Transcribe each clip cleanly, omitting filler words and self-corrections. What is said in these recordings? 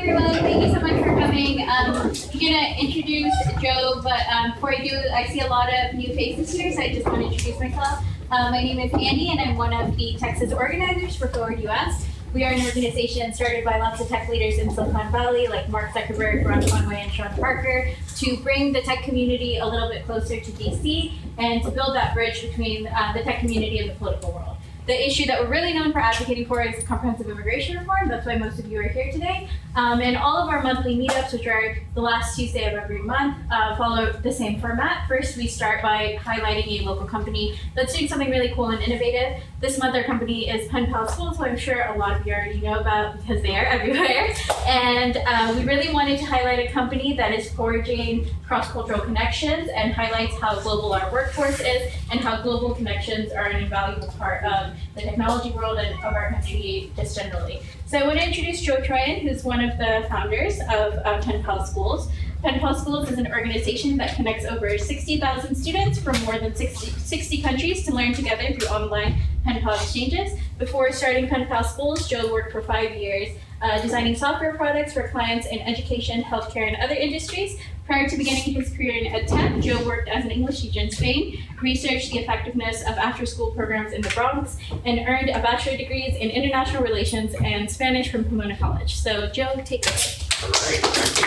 everyone. Thank you so much for coming. I'm going to introduce Joe, but before I do, I see a lot of new faces here, so I just want to introduce myself. My name is Andy, and I'm one of the Texas organizers for Forward US. We are an organization started by lots of tech leaders in Silicon Valley, like Mark Zuckerberg, Ron Conway, and Sean Parker, to bring the tech community a little bit closer to DC and to build that bridge between the tech community and the political world. The issue that we're really known for advocating for is comprehensive immigration reform. That's why most of you are here today. And all of our monthly meetups, which are the last Tuesday of every month, follow the same format. First, we start by highlighting a local company that's doing something really cool and innovative. This month, our company is Pen Pal Schools, who I'm sure a lot of you already know about because they are everywhere. And we really wanted to highlight a company that is forging cross-cultural connections and highlights how global our workforce is and how global connections are an invaluable part of the technology world and of our country just generally. So I want to introduce Joe Troyan, who's one of the founders of Pen Pal Schools. Pen Pal Schools is an organization that connects over 60,000 students from more than 60 countries to learn together through online Pen Pal exchanges. Before starting Pen Pal Schools, Joe worked for 5 years designing software products for clients in education, healthcare, and other industries. Prior to beginning his career in EdTech, Joe worked as an English teacher in Spain, researched the effectiveness of after-school programs in the Bronx, and earned a bachelor's degrees in international relations and Spanish from Pomona College. So Joe, take it away. All right, thank you.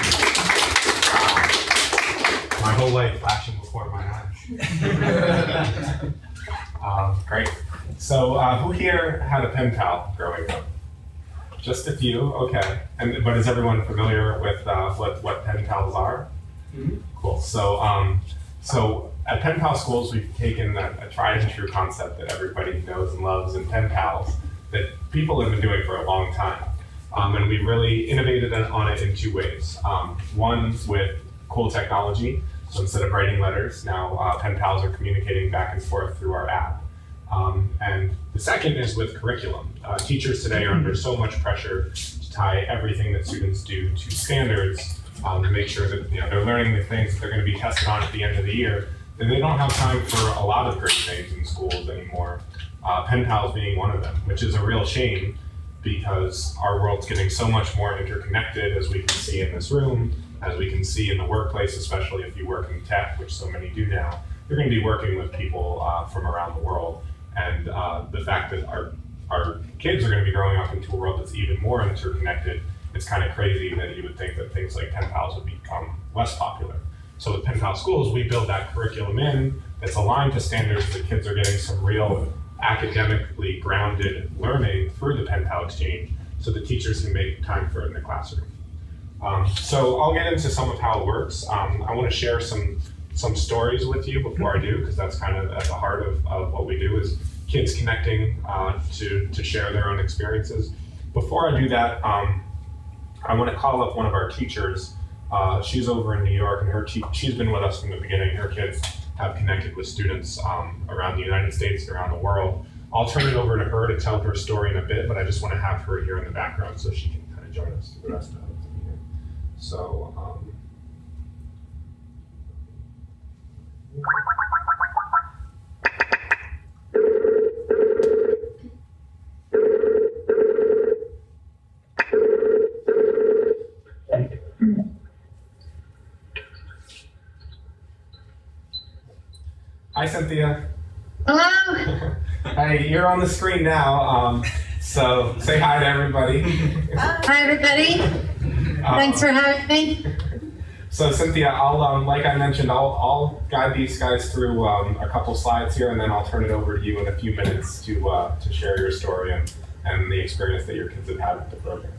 My whole life flashing before my eyes. Great. So who here had a pen pal growing up? Just a few, okay. But is everyone familiar with what pen pals are? Mm-hmm. Cool. So at Pen Pal Schools, we've taken a tried and true concept that everybody knows and loves in pen pals that people have been doing for a long time. And we've really innovated on it in 2 ways. One with cool technology. So instead of writing letters, now pen pals are communicating back and forth through our app. And the second is with curriculum. Teachers today are under so much pressure to tie everything that students do to standards to make sure that they're learning the things that they're going to be tested on at the end of the year. And they don't have time for a lot of great things in schools anymore. Pen pals being one of them, which is a real shame because our world's getting so much more interconnected, as we can see in this room, as we can see in the workplace, especially if you work in tech, which so many do now. You're going to be working with people from around the world. And the fact that our kids are going to be growing up into a world that's even more interconnected, it's kind of crazy that you would think that things like pen pals would become less popular. So with Pen Pal Schools, we build that curriculum in that's aligned to standards that kids are getting some real academically grounded learning through the Pen Pal exchange so the teachers can make time for it in the classroom. So I'll get into some of how it works. I want to share some stories with you before I do, because that's kind of at the heart of what we do is kids connecting to share their own experiences. Before I do that, I want to call up one of our teachers. She's over in New York, and she's been with us from the beginning. Her kids have connected with students around the United States and around the world. I'll turn it over to her to tell her story in a bit, but I just want to have her here in the background so she can kind of join us through the rest of it. So. Hi, Cynthia. Hello. Hey, you're on the screen now, so say hi to everybody. Hi, everybody. Thanks for having me. So Cynthia, I'll like I mentioned, I'll guide these guys through a couple slides here, and then I'll turn it over to you in a few minutes to share your story and the experience that your kids have had with the program.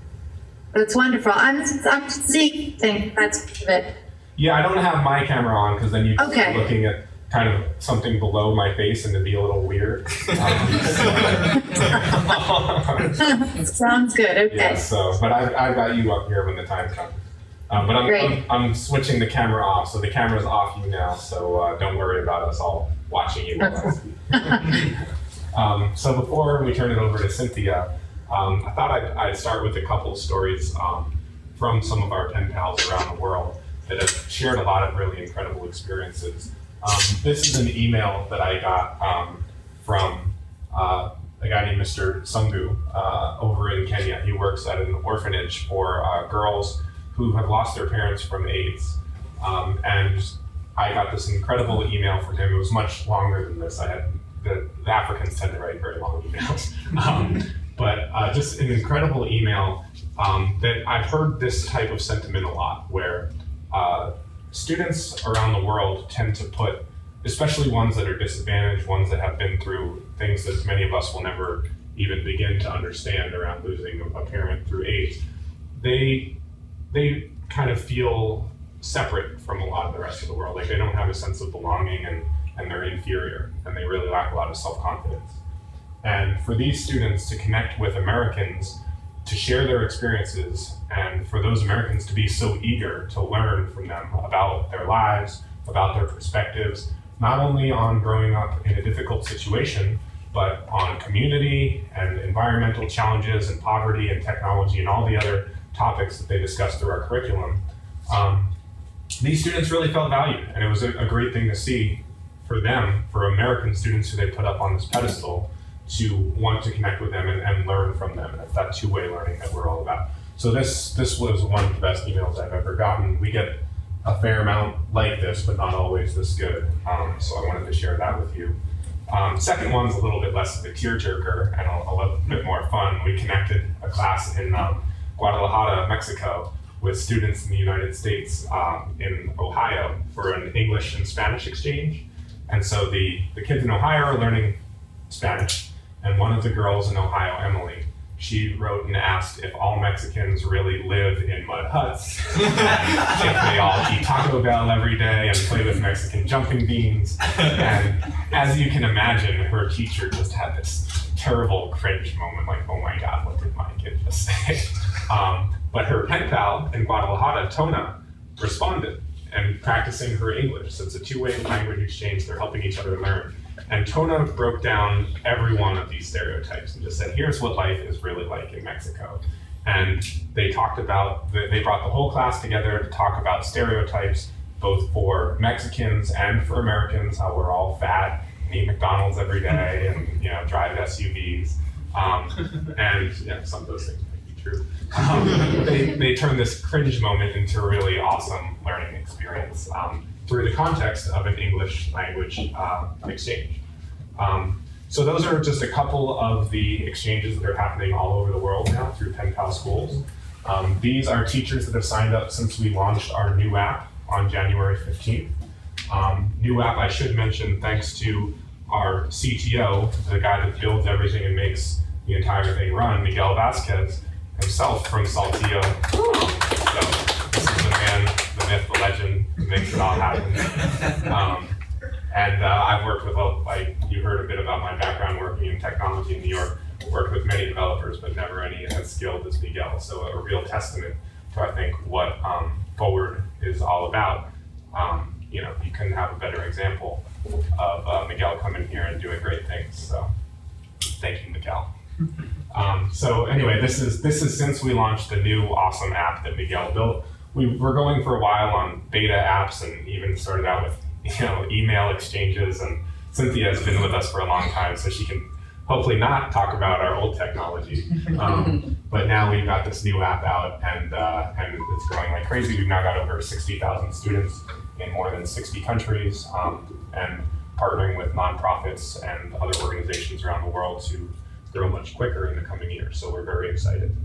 That's wonderful. I'm seeing things. That's good. Yeah, I don't have my camera on because then you'd be looking at kind of something below my face and it'd be a little weird. Sounds good. Okay. Yeah, but I've got you up here when the time comes. But I'm switching the camera off, so the camera's off you now, so don't worry about us all watching you while I speak. So before we turn it over to Cynthia, I thought I'd start with a couple of stories from some of our pen pals around the world that have shared a lot of really incredible experiences. This is an email that I got from a a guy named Mr. Sungu over in Kenya. He works at an orphanage for girls who have lost their parents from AIDS. And I got this incredible email from him. It was much longer than this. The Africans tend to write very long emails. But just an incredible email that I've heard this type of sentiment a lot, where students around the world tend to put, especially ones that are disadvantaged, ones that have been through things that many of us will never even begin to understand around losing a parent through AIDS, they kind of feel separate from a lot of the rest of the world. Like they don't have a sense of belonging, and they're inferior, and they really lack a lot of self-confidence. And for these students to connect with Americans, to share their experiences, and for those Americans to be so eager to learn from them about their lives, about their perspectives, not only on growing up in a difficult situation, but on community and environmental challenges and poverty and technology and all the other topics that they discussed through our curriculum, these students really felt valued. And it was a great thing to see for them, for American students who they put up on this pedestal, to want to connect with them and learn from them. And it's that two-way learning that we're all about. So this was one of the best emails I've ever gotten. We get a fair amount like this, but not always this good. So I wanted to share that with you. Second one's a little bit less of a tearjerker and a little bit more fun. We connected a class in Guadalajara, Mexico, with students in the United States in Ohio for an English and Spanish exchange. And so the kids in Ohio are learning Spanish, and one of the girls in Ohio, Emily, she wrote and asked if all Mexicans really live in mud huts, if they all eat Taco Bell every day and play with Mexican jumping beans. And as you can imagine, her teacher just had this terrible cringe moment, like, oh my God, what did my kid just say? But her pen pal in Guadalajara, Tona, responded and practicing her English. So it's a two-way language exchange. They're helping each other learn. And Tona broke down every one of these stereotypes and just said, here's what life is really like in Mexico. And they talked about, they brought the whole class together to talk about stereotypes, both for Mexicans and for Americans, how we're all fat and eat McDonald's every day and drive SUVs. And some of those things might be true. They turned this cringe moment into a really awesome learning experience through the context of an English language exchange. So those are just a couple of the exchanges that are happening all over the world now through Pen Pal schools. These are teachers that have signed up since we launched our new app on January 15th. New app, I should mention, thanks to our CTO, the guy that builds everything and makes the entire thing run, Miguel Vasquez, himself from Saltillo. So this is the man, the myth, the legend, who makes it all happen. I've worked with, like you heard a bit about my background working in technology in New York, worked with many developers, but never any as skilled as Miguel. So a real testament to, I think, what Forward is all about. You couldn't have a better example of Miguel coming here and doing great things. So thank you, Miguel. So anyway, this is since we launched the new awesome app that Miguel built. We were going for a while on beta apps and even started out with email exchanges, and Cynthia has been with us for a long time, so she can hopefully not talk about our old technology. But now we've got this new app out, and it's growing like crazy. We've now got over 60,000 students in more than 60 countries, and partnering with nonprofits and other organizations around the world to grow much quicker in the coming years. So we're very excited.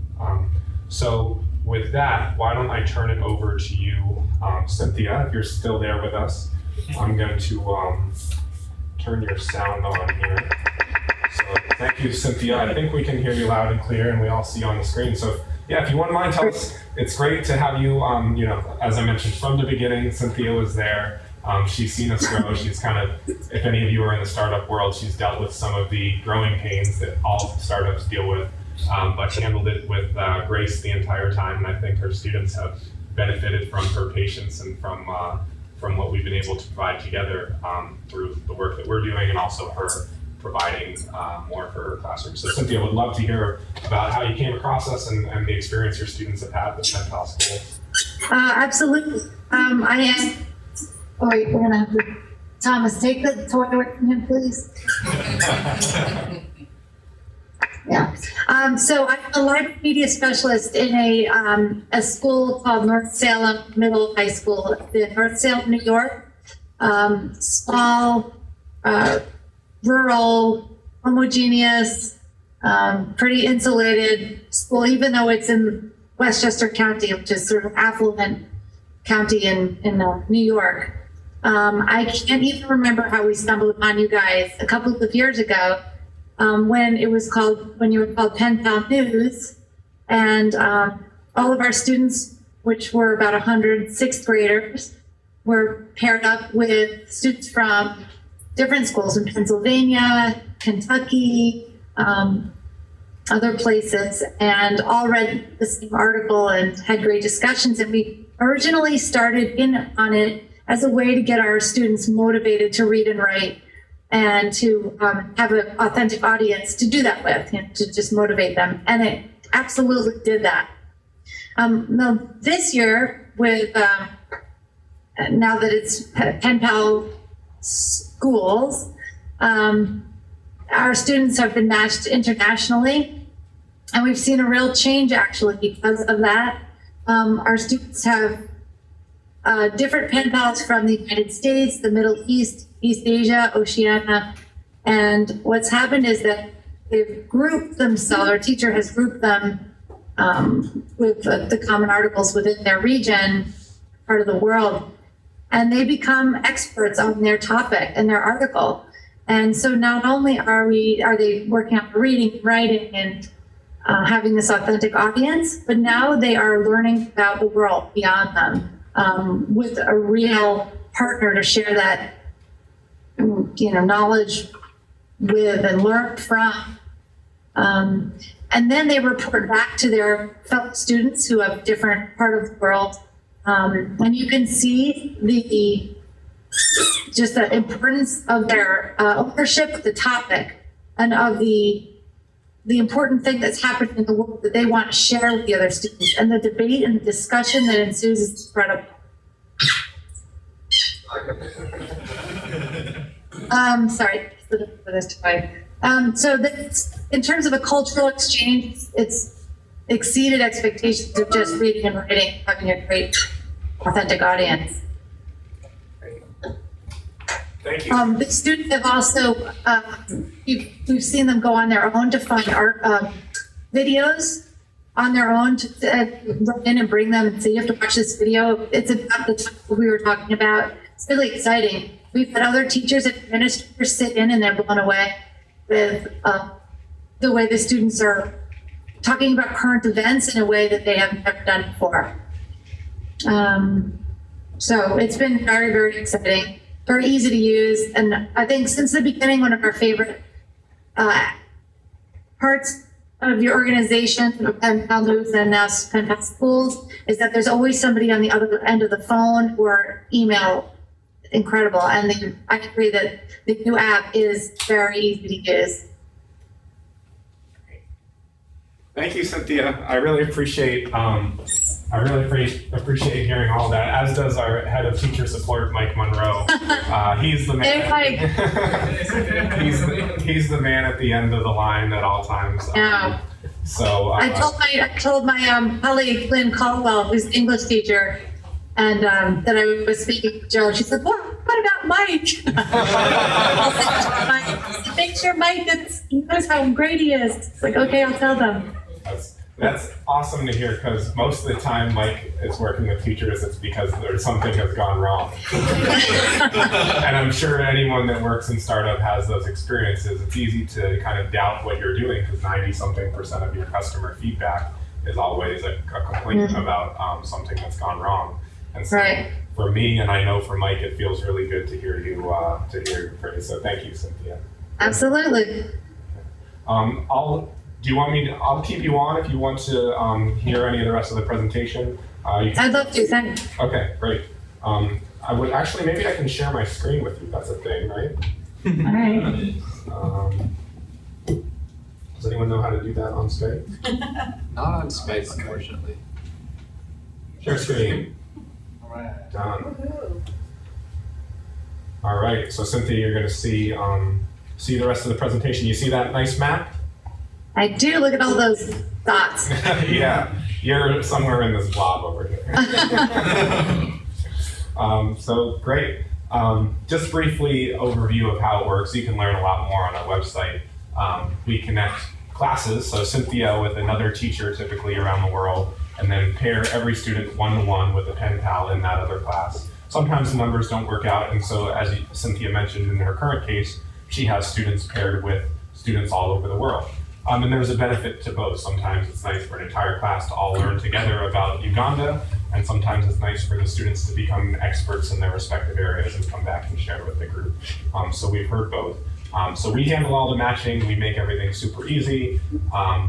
So with that, why don't I turn it over to you, Cynthia, if you're still there with us. I'm going to turn your sound on here. So thank you, Cynthia. I think we can hear you loud and clear, and we all see you on the screen. So yeah, if you wouldn't mind, tell us. It's great to have you, as I mentioned from the beginning, Cynthia was there. She's seen us grow. She's kind of, if any of you are in the startup world, she's dealt with some of the growing pains that all startups deal with, but handled it with grace the entire time. And I think her students have benefited from her patience and from what we've been able to provide together through the work that we're doing, and also her providing more for her classroom. So Cynthia, would love to hear about how you came across us and the experience your students have had with Pen Pal School. Absolutely. We're gonna have to, Thomas, take the toy away from him, please. Yeah. So I'm a library media specialist in a school called North Salem Middle High School in North Salem, New York. Small, rural, homogeneous, pretty insulated school, even though it's in Westchester County, which is sort of affluent county in New York. I can't even remember how we stumbled upon you guys a couple of years ago when you were called Pen Pal News, and all of our students, which were about 100 sixth graders, were paired up with students from different schools in Pennsylvania, Kentucky, other places, and all read the same article and had great discussions. And we originally started in on it as a way to get our students motivated to read and write and to have an authentic audience to do that with, to just motivate them. And it absolutely did that. Now this year, with now that it's Pen Pal schools, our students have been matched internationally, and we've seen a real change actually because of that. Our students have different pen pals from the United States, the Middle East, East Asia, Oceania, and what's happened is that they've grouped themselves, our teacher has grouped them with the common articles within their region, part of the world, and they become experts on their topic and their article. And so not only are they working on reading, writing, and having this authentic audience, but now they are learning about the world beyond them with a real partner to share that knowledge with and learn from. And then they report back to their fellow students who have different part of the world. And you can see the importance of their ownership of the topic and of the important thing that's happening in the world that they want to share with the other students. And the debate and the discussion that ensues is incredible. Sorry for this toy. So in terms of a cultural exchange, it's exceeded expectations of just reading and writing, having a great, authentic audience. Thank you. The students have also, we've seen them go on their own to find art videos on their own to run in and bring them and say, you have to watch this video. It's about the topic we were talking about. It's really exciting. We've had other teachers and administrators sit in and they're blown away with the way the students are talking about current events in a way that they haven't ever done before. So it's been very, very exciting. Very easy to use, and I think since the beginning, one of our favorite parts of your organization, of Pen Pal News and now Pen Pal Schools, is that there's always somebody on the other end of the phone or email. Incredible, and I agree that the new app is very easy to use. Thank you, Cynthia. I really appreciate hearing all that, as does our head of teacher support, Mike Monroe. He's the man. he's the man at the end of the line at all times. Yeah. So I told my colleague Lynn Caldwell, who's the English teacher, and that I was speaking to Joe. She said, "What about Mike?" I said, "Make sure Mike knows how great he is." It's like, okay, I'll tell them. That's awesome to hear, because most of the time Mike is working with teachers, it's because something has gone wrong. And I'm sure anyone that works in startup has those experiences. It's easy to kind of doubt what you're doing because 90-something% of your customer feedback is always a complaint about something that's gone wrong. And so for me, and I know for Mike, it feels really good to hear you hear your praise. So thank you, Cynthia. Absolutely. Do you want me to? I'll keep you on if you want to hear any of the rest of the presentation. I'd love to. Thanks. Okay, great. I would actually, maybe I can share my screen with you. That's a thing, right? All right. Does anyone know how to do that on Skype? Not on Skype, unfortunately. Share screen. All right. Done. All right. So Cynthia, you're going to see the rest of the presentation. You see that nice map? I do. Look at all those dots. Yeah, you're somewhere in this blob over here. So great. Just briefly overview of how it works. You can learn a lot more on our website. We connect classes, so Cynthia with another teacher typically around the world, and then pair every student one-to-one with a pen pal in that other class. Sometimes the numbers don't work out, and so as Cynthia mentioned in her current case, she has students paired with students all over the world. And there's a benefit to both. Sometimes it's nice for an entire class to all learn together about Uganda, and sometimes it's nice for the students to become experts in their respective areas and come back and share with the group. So we've heard both. So we handle all the matching, we make everything super easy.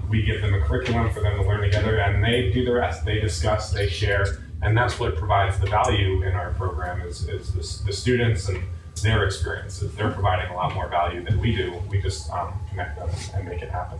We give them a curriculum for them to learn together, and they do the rest. They discuss, they share, and that's what provides the value in our program is the students and their experiences. They're providing a lot more value than we do. We just connect them and make it happen.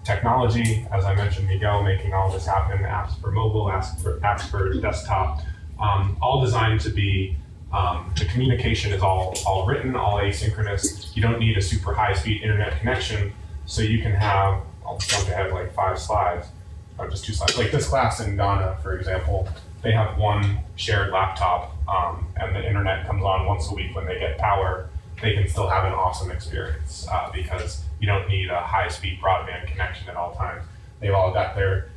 Technology, as I mentioned, Miguel making all this happen, apps for mobile, apps for desktop, all designed to be, the communication is all written, all asynchronous. You don't need a super high-speed internet connection, so you can have, I'll jump ahead like 5 slides, or just 2 slides. Like this class in Ghana, for example, they have one shared laptop, and the internet comes on once a week when they get power. They can still have an awesome experience because you don't need a high-speed broadband connection at all times. They've all got their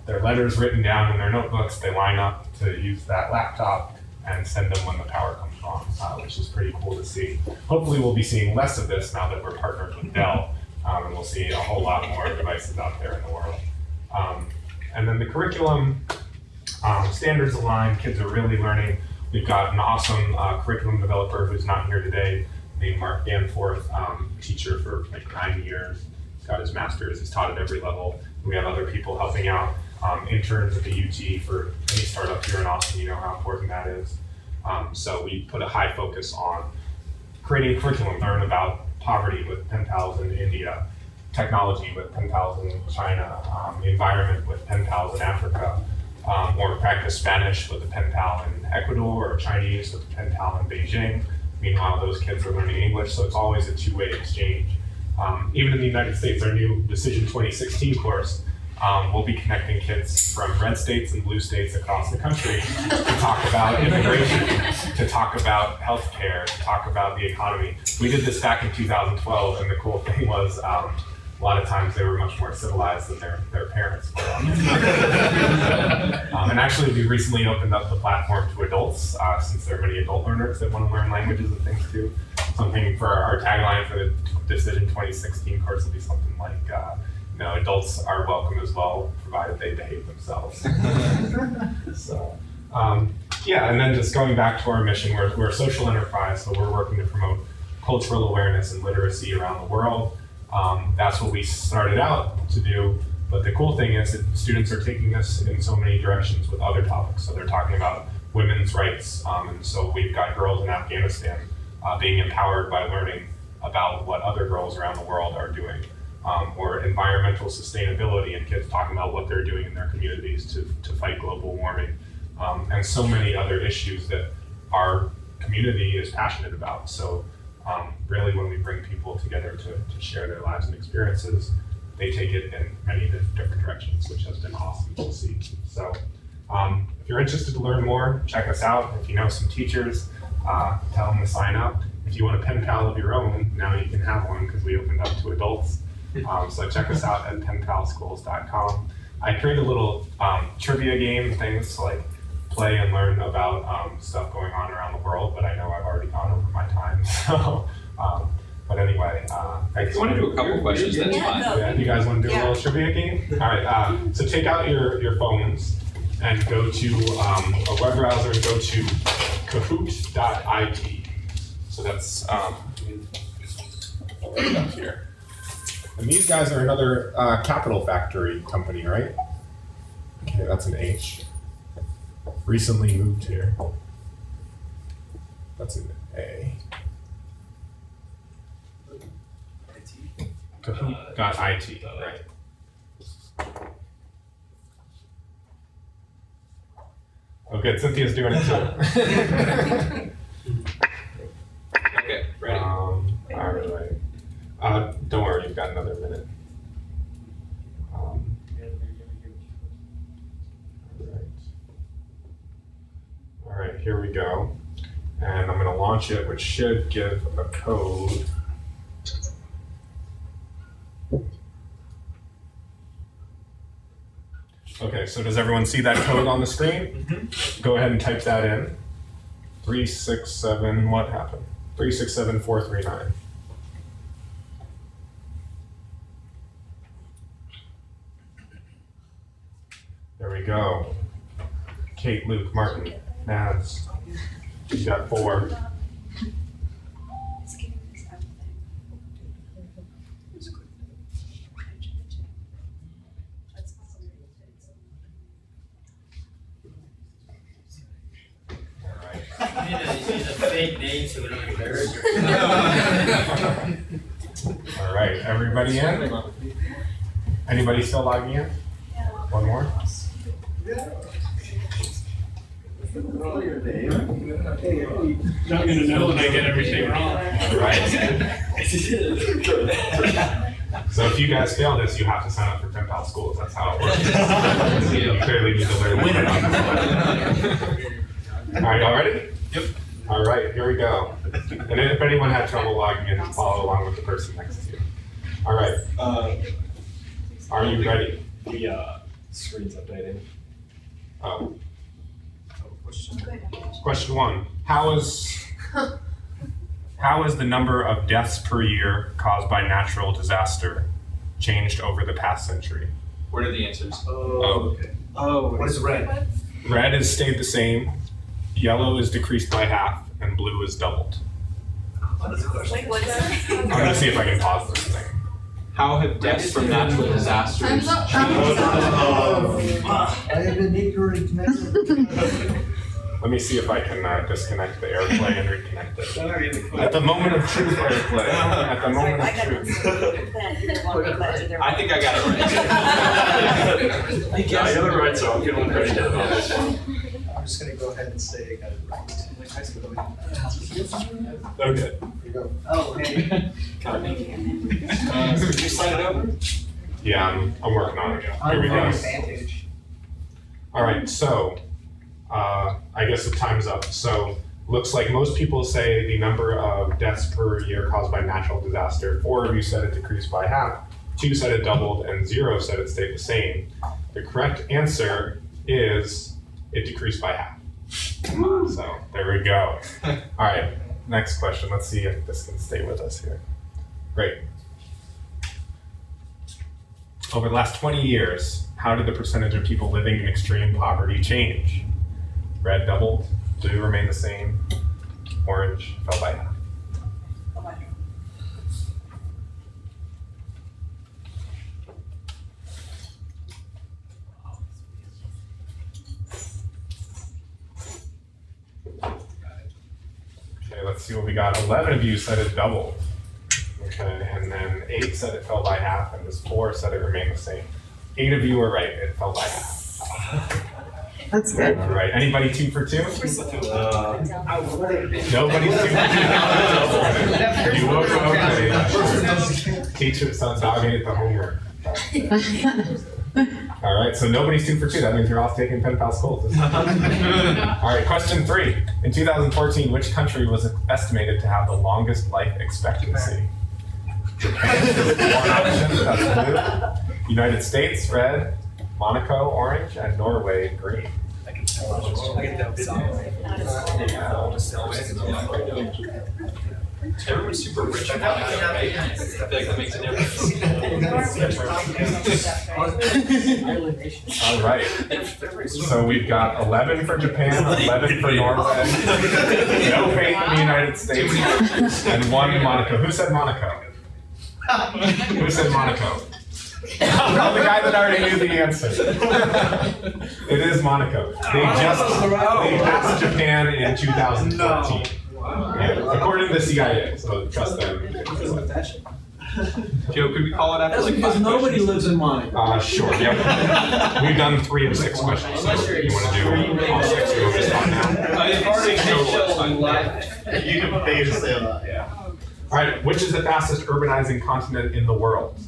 letters written down in their notebooks. They line up to use that laptop and send them when the power comes on, which is pretty cool to see. Hopefully we'll be seeing less of this now that we're partnered with Dell, and we'll see a whole lot more devices out there in the world. And then the curriculum, standards aligned, kids are really learning. We've got an awesome curriculum developer who's not here today, named Mark Danforth, teacher for like 9 years. He's got his master's, he's taught at every level. We have other people helping out, interns at the UT for any startup here in Austin, you know how important that is. So we put a high focus on creating curriculum, learn about poverty with pen pals in India, technology with pen pals in China, environment with pen pals in Africa, or practice Spanish with a pen pal in Ecuador, or Chinese with a pen pal in Beijing. Meanwhile, those kids are learning English, so it's always a two-way exchange. Even in the United States, our new Decision 2016 course, we'll be connecting kids from red states and blue states across the country to talk about immigration, to talk about healthcare, to talk about the economy. We did this back in 2012, and the cool thing was a lot of times they were much more civilized than their parents were. And actually, we recently opened up the platform to adults, since there are many adult learners that want to learn languages and things too. Something for our tagline for the Decision 2016 course will be something like, adults are welcome as well, provided they behave themselves. So, and then just going back to our mission, we're a social enterprise, so we're working to promote cultural awareness and literacy around the world. That's what we started out to do, but the cool thing is that students are taking this in so many directions with other topics. So they're talking about women's rights, and so we've got girls in Afghanistan being empowered by learning about what other girls around the world are doing, or environmental sustainability and kids talking about what they're doing in their communities to fight global warming, and so many other issues that our community is passionate about. So really when we bring people together to share their lives and experiences, they take it in many different directions, which has been awesome to see. So if you're interested to learn more, check us out. If you know some teachers, tell them to sign up. If you want a pen pal of your own, now you can have one because we opened up to adults. So check us out at penpalschools.com. I create a little trivia game, things to like play and learn about stuff going on around the world, but I know I've already gone over my time. So, but anyway, thanks. If you want to do a couple questions, that's fine. Yeah, you guys want to do a little trivia game? All right, so take out your phones and go to a web browser and go to kahoot.it. So that's right up here. And these guys are another Capital Factory company, right? Okay, that's an H. Recently moved here. That's an A. Kahoot.it, right. Oh good, Cynthia's doing it too. Okay, ready. All right. Don't worry, you've got another minute. here we go. And I'm going to launch it, which should give a code. Okay, so does everyone see that code on the screen? Mm-hmm. Go ahead and type that in. 367, what happened? 367439. There we go. Kate, Luke, Martin, Naz. You got 4. You need a fake name so we don't embarrass her. All right, everybody in? Anybody still logging in? One more? Not gonna know when I get everything wrong. All right. So if you guys fail this, you have to sign up for Pen Pal Schools. That's how it works. You clearly need to learn. All right, y'all ready? Yep. All right, here we go. And if anyone had trouble logging in, follow along with the person next to you. All right. Are you ready? The screen's updating. Oh. Question 1. How is the number of deaths per year caused by natural disaster changed over the past century? What are the answers? Oh. Okay. Oh, what is red? Red has stayed the same, yellow is decreased by half, and blue is doubled. What is the question? Wait, what is that? I'm gonna see if I can pause this thing. How have deaths from natural disasters changed? I have been ignorant. Let me see if I can disconnect the AirPlay and reconnect it. At the moment of truth, AirPlay. At the moment of truth. I think I got it right. I got it right, so I'm getting ready to on this one. I'm just going to go ahead and say I got it right. Okay. Here you go. Oh, hey. Did you slide it over? Yeah, I'm working on it. Here we go. Advantage. All right, so I guess the time's up. So looks like most people say the number of deaths per year caused by natural disaster. 4 of you said it decreased by half. 2 said it doubled, and 0 said it stayed the same. The correct answer is it decreased by half. So there we go. All right, next question. Let's see if this can stay with us here. Great. Over the last 20 years, how did the percentage of people living in extreme poverty change? Red doubled, blue remained the same, orange fell by half. Okay, let's see what we got. 11 of you said it doubled. Okay, and then 8 said it fell by half, and this 4 said it remained the same. 8 of you were right, it fell by half. That's good. All right, anybody 2 for 2? Nobody's 2 for 2. You woke up, okay. Teacher's son dogging the homework. All right, so nobody's 2 for 2. That means you're all taking Pen Pal Schools. All right, question 3. In 2014, which country was estimated to have the longest life expectancy? Japan is one option, that's blue. United States, red. Monaco, orange, and Norway, green. I can tell. Everyone's super rich in Monaco, right? I feel like that makes a difference. All right. So we've got 11 for Japan, 11 for Norway, no faith in the United States, and 1 Monaco. Who said Monaco? Who said Monaco? Oh, the guy that already knew the answer. It is Monaco. They passed Japan in 2014. Yeah, according to the CIA, so trust them. Joe, could we call it after That's like because 5 nobody questions? lives in Monaco. Sure, yep. We've done 3 of 6 questions, so if you want to do all 6, you want to start now. It's already You can phase them. Yeah. All right, which is the fastest urbanizing continent in the world?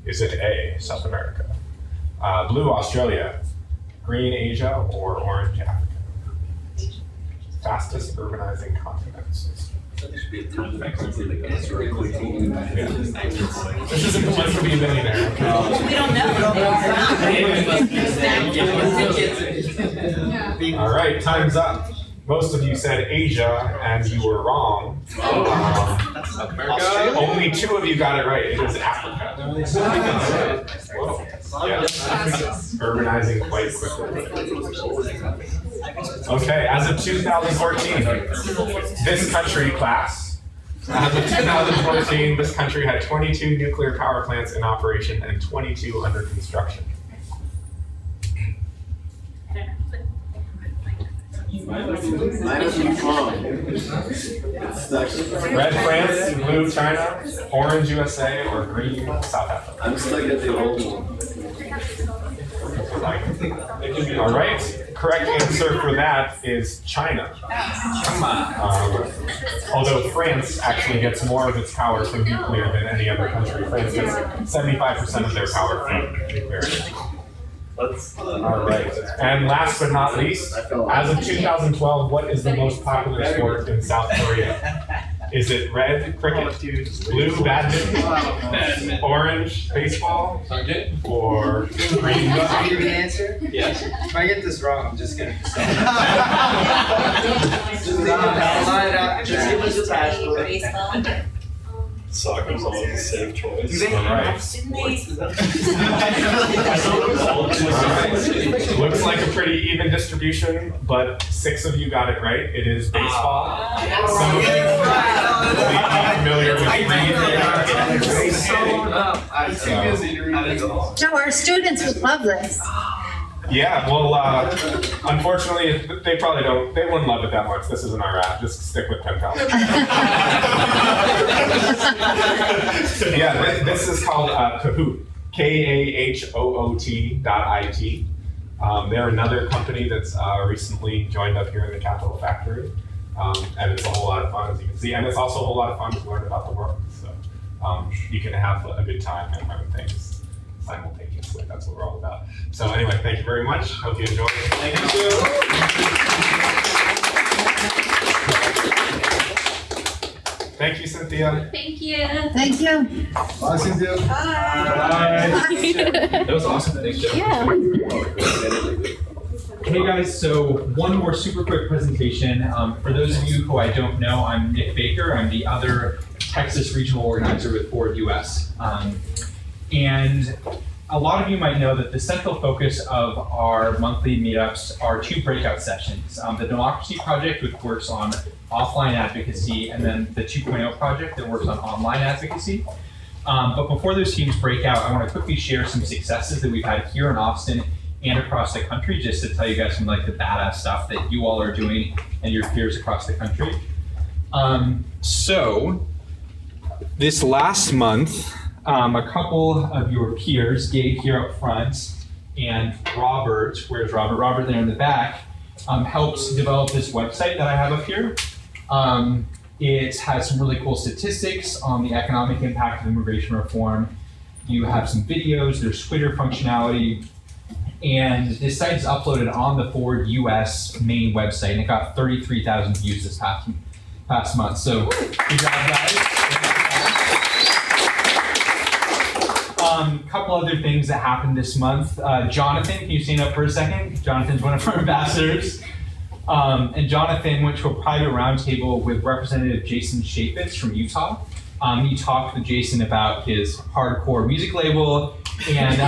Is it A, South America, blue, Australia, green, Asia, or orange, Africa? fastest urbanizing continents. There should be a ton of excellence like this really quick. This isn't the one to be a millionaire. We don't know. All right, time's up. Most of you said Asia, and you were wrong. Only 2 of you got it right. It is Africa. Whoa. Yeah. Urbanizing quite quickly. Okay, as of 2014, this country, class, as of 2014, this country had 22 nuclear power plants in operation and 22 under construction. Red France, blue China, orange USA, or green South Africa. I'm stuck at the old one. All right, correct answer for that is China. Although France actually gets more of its power from nuclear than any other country. France gets 75% of their power from nuclear. All right, and last but not least, as of 2012, what is the most popular sport in South Korea? Is it red, cricket, blue, badminton, orange, baseball, or green? Can you give the answer? Yes. If I get this wrong, I'm just gonna. Just give us a passport. Baseball. Soccer's always a safe choice. All right. Looks like a pretty even distribution, but 6 of you got it right. It is baseball. Some of you will be familiar with green. Joe, our students would love this. Yeah, well, unfortunately, they probably don't. They wouldn't love it that much. This isn't our app. Just stick with pen pal. Yeah, this is called Kahoot. KAHOOT.IT. They're another company that's recently joined up here in the Capital Factory, and it's a whole lot of fun, as you can see. And it's also a whole lot of fun to learn about the world. So you can have a good time and learn things simultaneously. That's what we're all about. So anyway, thank you very much. Hope you enjoyed it. Thank you. Thank you, Cynthia. Thank you. Thank you. Bye, Cynthia. That was awesome. Thanks, Joe. Yeah. Hey guys, so one more super quick presentation. For those of you who I don't know, I'm Nick Baker. I'm the other Texas regional organizer with Forward US. And a lot of you might know that the central focus of our monthly meetups are 2 breakout sessions. The Democracy Project, which works on offline advocacy, and then the 2.0 project that works on online advocacy. But before those teams break out, I want to quickly share some successes that we've had here in Austin and across the country, just to tell you guys some like the badass stuff that you all are doing and your peers across the country. So this last month, a couple of your peers, Gabe here up front and Robert, where's Robert? Robert there in the back, helped develop this website that I have up here. It has some really cool statistics on the economic impact of immigration reform. You have some videos, there's Twitter functionality, and this site is uploaded on the Forward US main website, and it got 33,000 views this past month. So good job, guys. Couple other things that happened this month. Jonathan, can you stand up for a second? Jonathan's one of our ambassadors. And Jonathan went to a private roundtable with Representative Jason Chaffetz from Utah. He talked with Jason about his hardcore music label and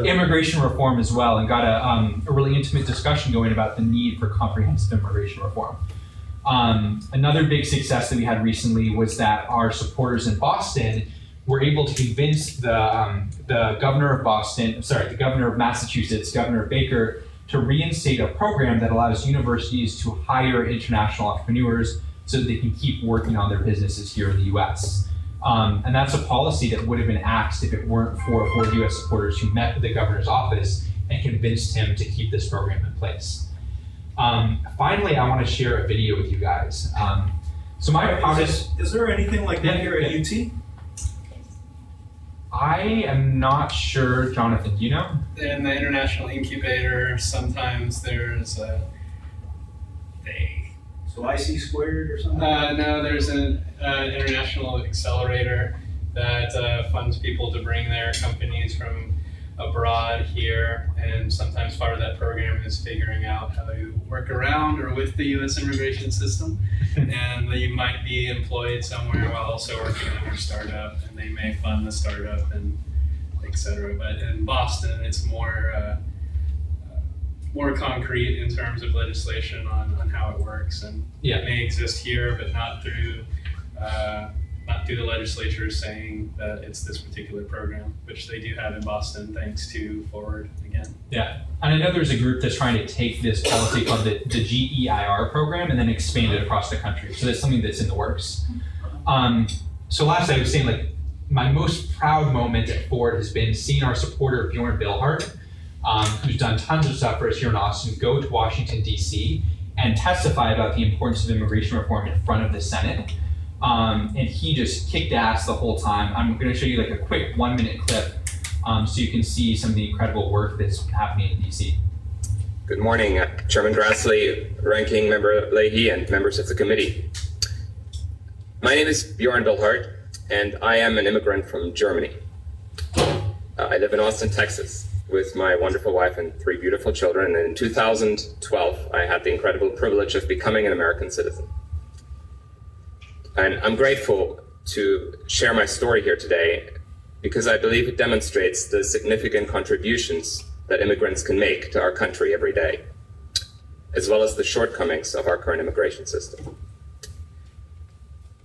immigration reform as well, and got a really intimate discussion going about the need for comprehensive immigration reform. Another big success that we had recently was that our supporters in Boston were able to convince the governor of the governor of Massachusetts, Governor Baker, to reinstate a program that allows universities to hire international entrepreneurs so that they can keep working on their businesses here in the US. And that's a policy that would have been axed if it weren't for US supporters who met with the governor's office and convinced him to keep this program in place. Finally, I want to share a video with you guys. So my proudest... Is there anything like that here at UT? I am not sure, Jonathan, do you know? In the International Incubator, sometimes there's So IC squared or something? No, there's an international accelerator that funds people to bring their companies from abroad here, and sometimes part of that program is figuring out how to work around or with the U.S. immigration system. And you might be employed somewhere while also working on your startup, and they may fund the startup and et cetera. But in Boston, it's more concrete in terms of legislation on how it works, and it may exist here, but not through the legislature saying that it's this particular program, which they do have in Boston, thanks to Forward again. Yeah, and I know there's a group that's trying to take this policy called the GEIR program and then expand it across the country. So that's something that's in the works. So last I was saying, like, my most proud moment at Forward has been seeing our supporter Bjorn Billhart, who's done tons of stuff for us here in Austin, go to Washington, D.C. and testify about the importance of immigration reform in front of the Senate. And he just kicked ass the whole time. I'm going to show you like a quick 1-minute clip so you can see some of the incredible work that's happening in DC. Good morning, Chairman Grassley, Ranking Member Leahy, and members of the committee. My name is Bjorn Billhart, and I am an immigrant from Germany. I live in Austin, Texas, with my wonderful wife and 3 beautiful children. And in 2012, I had the incredible privilege of becoming an American citizen. And I'm grateful to share my story here today because I believe it demonstrates the significant contributions that immigrants can make to our country every day, as well as the shortcomings of our current immigration system.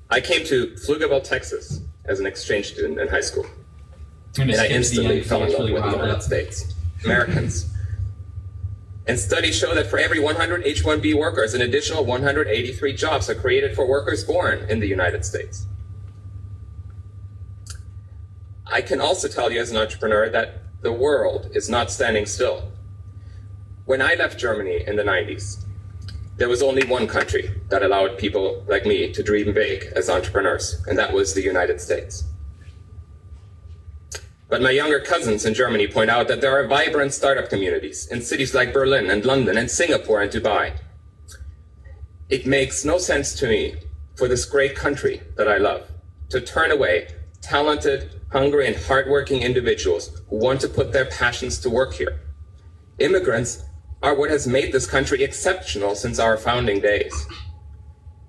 I came to Pflugerville, Texas as an exchange student in high school, and I instantly fell in love with the United States, Americans. And studies show that for every 100 H-1B workers, an additional 183 jobs are created for workers born in the United States. I can also tell you as an entrepreneur that the world is not standing still. When I left Germany in the 90s, there was only one country that allowed people like me to dream big as entrepreneurs, and that was the United States. But my younger cousins in Germany point out that there are vibrant startup communities in cities like Berlin and London and Singapore and Dubai. It makes no sense to me for this great country that I love to turn away talented, hungry, and hardworking individuals who want to put their passions to work here. Immigrants are what has made this country exceptional since our founding days.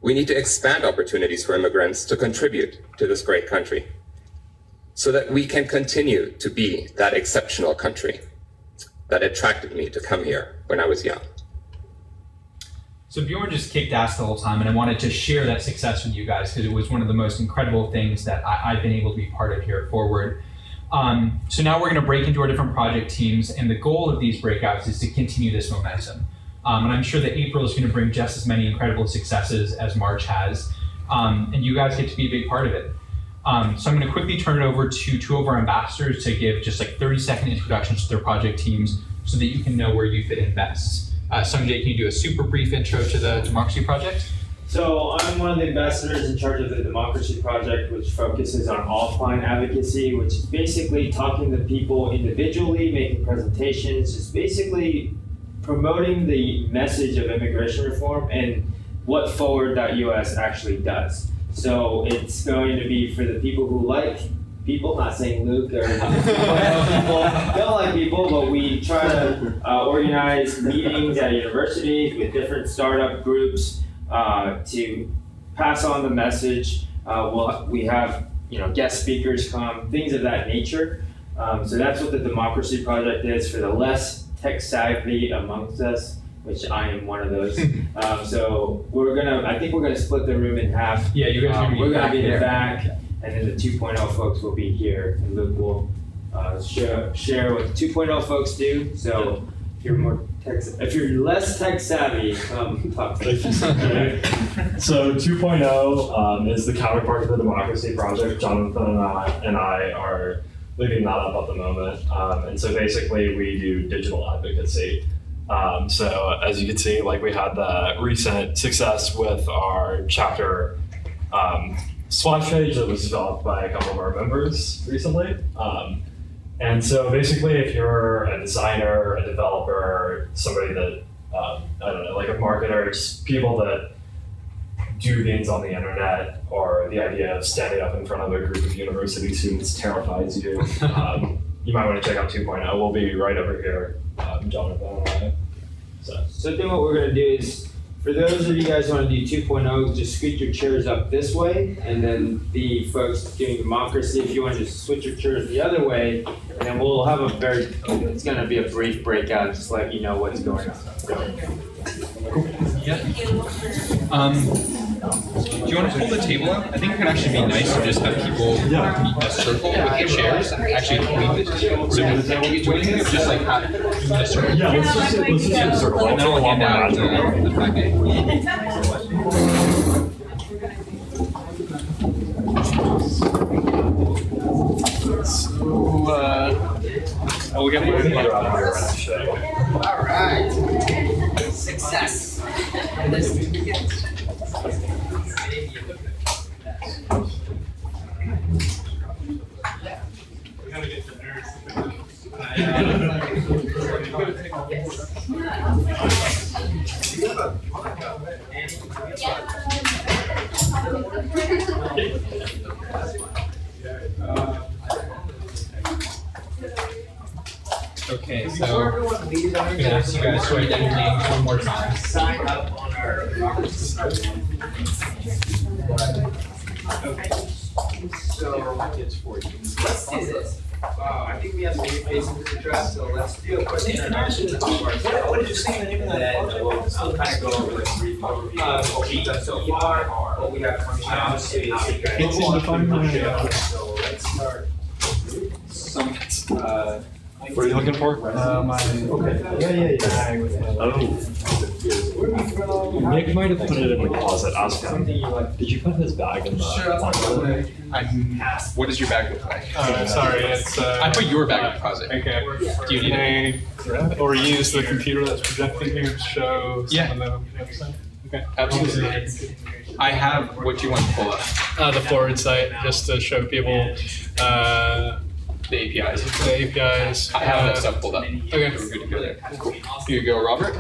We need to expand opportunities for immigrants to contribute to this great country, so that we can continue to be that exceptional country that attracted me to come here when I was young. So Bjorn just kicked ass the whole time, and I wanted to share that success with you guys because it was one of the most incredible things that I've been able to be part of here at Forward. So now we're going to break into our different project teams, and the goal of these breakouts is to continue this momentum. And I'm sure that April is going to bring just as many incredible successes as March has, and you guys get to be a big part of it. So I'm going to quickly turn it over to 2 of our ambassadors to give just like 30-second introductions to their project teams so that you can know where you fit in best. Sanjay, can you do a super brief intro to the Democracy Project? So I'm one of the ambassadors in charge of the Democracy Project, which focuses on offline advocacy, which is basically talking to people individually, making presentations, just basically promoting the message of immigration reform and what Forward.us actually does. So it's going to be for the people who like people, not saying Luke or people don't like people, but we try to organize meetings at universities with different startup groups to pass on the message. We have guest speakers come, things of that nature. So that's what the Democracy Project is for the less tech savvy amongst us, which I am one of those. So I think we're gonna split the room in half. Yeah, you guys are we're gonna be in the back, and then the 2.0 folks will be here, and Luke will share what 2.0 folks do. So if you're less tech savvy, come talk to us. So 2.0 is the counterpart to the Democracy Project. Jonathan and I are leading that up at the moment. And so basically we do digital advocacy. So as you can see, like we had the recent success with our chapter splash page that was developed by a couple of our members recently. And so basically if you're a designer, a developer, somebody that, I don't know, like a marketer, just people that do things on the internet, or the idea of standing up in front of a group of university students terrifies you, you might want to check out 2.0. We'll be right over here, Jonathan and I. So I think what we're going to do is, for those of you guys who want to do 2.0, just scoot your chairs up this way, and then the folks doing democracy, if you want to just switch your chairs the other way, and then we'll have it's going to be a brief breakout, just let you know what's going on. Yeah. Do you want to pull the table up? I think it can actually be nice to just have people meet in a circle with the chairs and actually clean this. So what do you think of just like doing a circle? Yeah, let's just do a circle. And then we'll hand out the packet. We'll get more. All right. Success. Okay, so I'm going to ask you guys to write down your names one more time. Sign up on our Okay. So let's do this. I think we have some new faces to address, so let's do a quick introduction of ourselves. What did you say the name of that? I'll kind of go over the brief overview of what we've done so far, what we have coming out. So let's start. What are you looking for? Okay. Yeah. Nick might have put it in the closet. Ask him. Did you put his bag in the closet? What does your bag look like? Sorry, it's. I put your bag in the closet. Okay. Do you need it? Or use the computer that's projecting here to show some of the website? Okay. Absolutely. I have what you want to pull up. The forward site, just to show people The APIs. the APIs. I have that stuff pulled up. Okay. We're good to go there. Cool. Here you go, Robert. You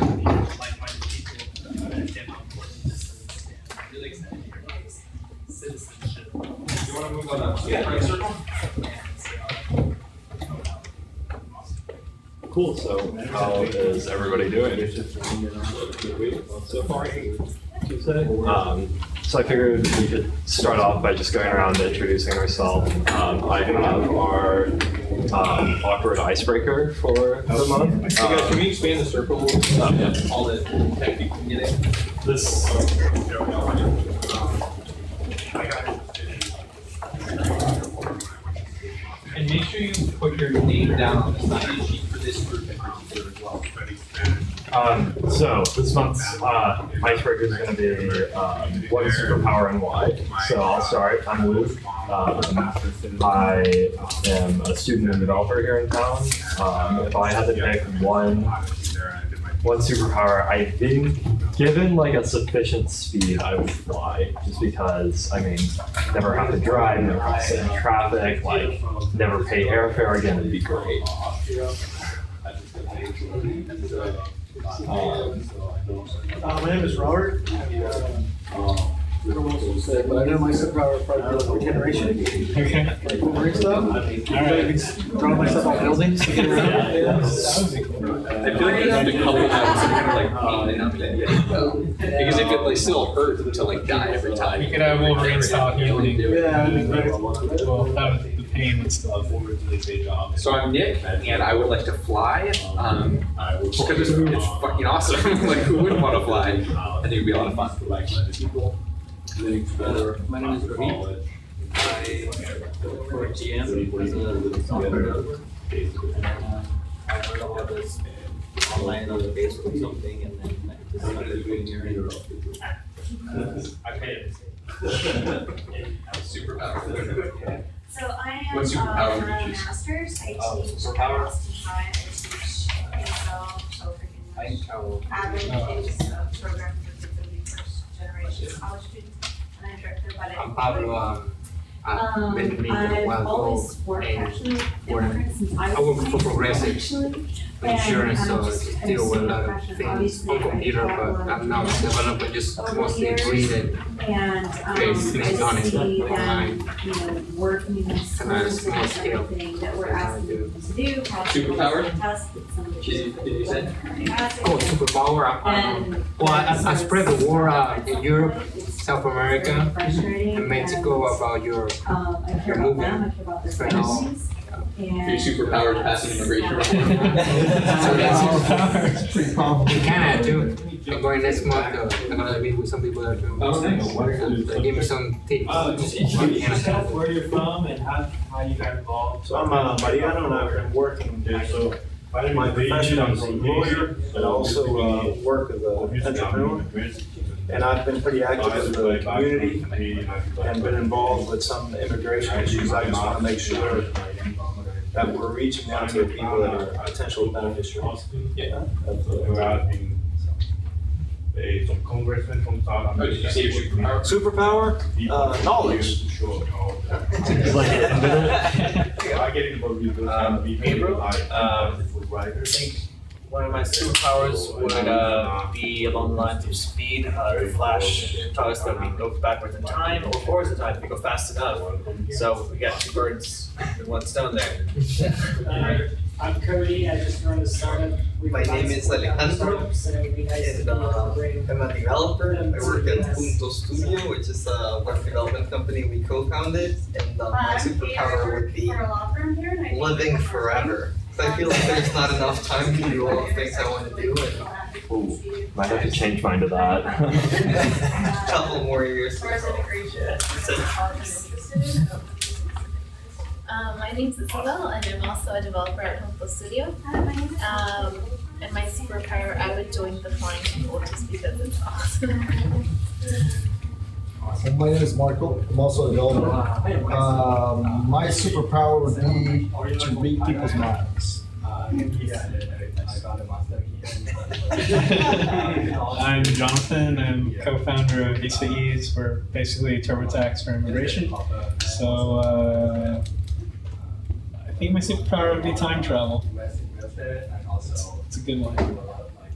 want to move on up? Yeah. Circle? Cool. So how is everybody doing? So far. So I figured we could start off by just going around introducing ourselves. I have our awkward icebreaker for the month. Can we expand the circle? All the tech people can get in. This. And make sure you put your name down on the sign-in sheet for this group in particular as well. So this month's icebreaker is going to be what superpower and why. So I'll start. I'm Luke. I am a student and developer here in town. If I had to pick one superpower, I think given like a sufficient speed, I would fly. Just because never have to drive, never have to sit in traffic, like never pay airfare again. It'd be great. My name is Robert. I don't know what to say, but I know my superpower is probably regeneration. Okay. Like Wolverine stuff. Alright. Throw myself off buildings to get around. I feel like you have to couple that with some kind of like pain up there. Because if it still hurts to like die every time. You could have Wolverine style healing. Yeah, I think Well, that would, the pain would still. So I'm Nick, and I would like to fly. Because it's fucking awesome. Like, who wouldn't want to fly? I think it'd be a lot of fun. My name is Ravi. I work for GM as a software developer. I heard about this online on the Facebook or something, and then I decided to engineer. Superpower. So I am What superpower would you a choose? master's. I teach superpower? design. I teach Excel, so freaking average is a program for kids that will be first generation college students. And I'm director, but I'm Pablo. I've I've always worked actually in since I was work for Progressive. actually. insurance, so I still with a lot of things on computer, but I'm now developing just mostly read it, create things on it online, and at a small scale. Superpower? Did you say? Oh, superpower! Well, I spread the word in Europe, South America, and Mexico about your movement. Spread all. Your superpower is passing immigration reform. Canada too. I'm going next month. I'm gonna meet with some people there too. Oh, nice. Give me some tips. Where you're from and how you got involved. So I'm Mariano and I've been working there. So my profession, I'm a lawyer, but I also work as an entrepreneur. And I've been pretty active in the community and been involved with some immigration issues. I just want to make sure that we're reaching out to the people that are potential beneficiaries. Yeah. Some congressmen from South America. Did you say your superpower? Knowledge. I think one of my superpowers would be along the lines of speed. The Flash taught us that we can go backwards in time or forwards in time if we go fast enough. So we got two birds with one stone there. I'm Cody. I just joined a startup. My name is Alejandro, and I'm a developer. I work at Punto Studio, which is a web development company we co-founded, and my superpower would be living forever. So I feel like there's not enough time to do all the things I want to do. Ooh, might have to change mine to that. A couple more years. My name's Isabel, and I'm also a developer at Punto Studio. And my superpower, I would join the flying people just because it's awesome. My name is Marco. I'm also a developer. My superpower would be to read people's minds. I'm Jonathan. I'm co-founder of Visa Ease. We're basically TurboTax for immigration. So I think my superpower would be time travel. It's a good one.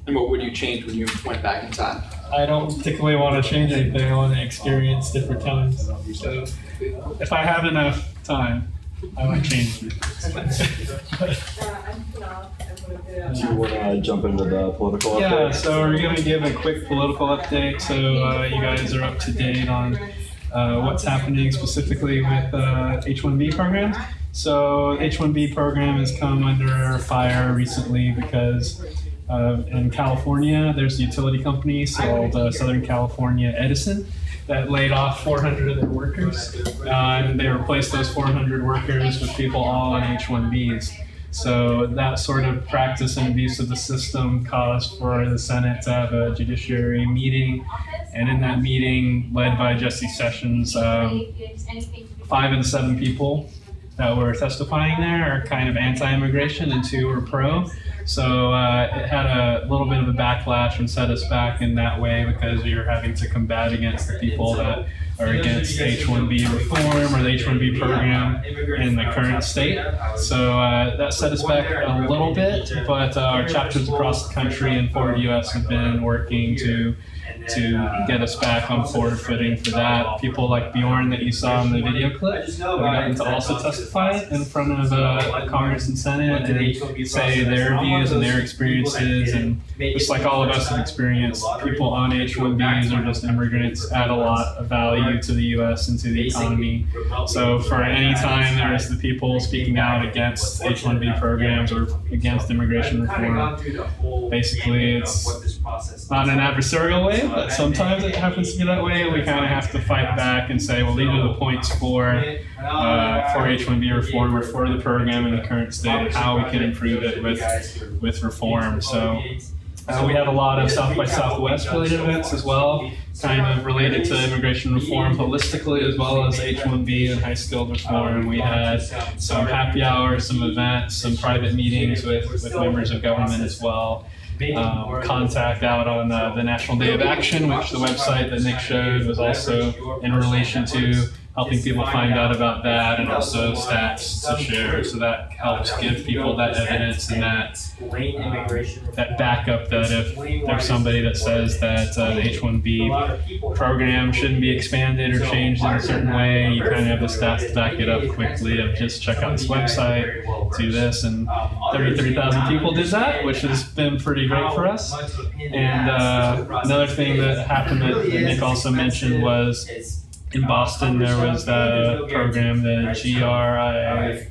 And what would you change when you went back in time? I don't particularly want to change anything. I want to experience different times. So if I have enough time, I might change it. Do you want to jump into the political update? Yeah, so we're going to give a quick political update so you guys are up to date on what's happening specifically with H-1B programs. So H-1B program has come under fire recently because in California, there's a utility company called Southern California Edison that laid off 400 of their workers, and they replaced those 400 workers with people all on H-1Bs. So that sort of practice and abuse of the system caused for the Senate to have a judiciary meeting, and in that meeting, led by Jesse Sessions, 5 of the 7 people that were testifying there are kind of anti-immigration and 2 are pro. So it had a little bit of a backlash and set us back in that way because you're having to combat against the people that are against H-1B reform or the H-1B program in the current state. So that set us back a little bit, but our chapters across the country and forward US have been working to get us back on forward footing for that. People like Bjorn that you saw in the video clip have gotten to also testify in front of Congress and Senate and say their views and their experiences, and just like all of us have experienced, people on H-1Bs or just immigrants add a lot of value to the US and to the economy. So for any time there's the people speaking out against H-1B programs or against immigration reform, basically it's not an adversarial way, but sometimes it happens to be that way. We kind of have to fight back and say, well, these are the points for H-1B reform or for the program in the current state and how we can improve it with reform. So we had a lot of South by Southwest related events as well, kind of related to immigration reform holistically as well as H-1B and high skilled reform. We had some happy hours, some events, some private meetings with members of government as well. Contact out on the National Day of Action, which the website that Nick showed was also in relation to helping people find out about that, and also stats to share. So that helps give people that evidence and that backup that if there's somebody that says that the H-1B program shouldn't be expanded or changed in a certain way, you kind of have the stats to back it up quickly of just check out this website, do this, and 33,000 people did that, which has been pretty great for us. And another thing that happened that Nick also mentioned was in Boston there was the program, the GEIR.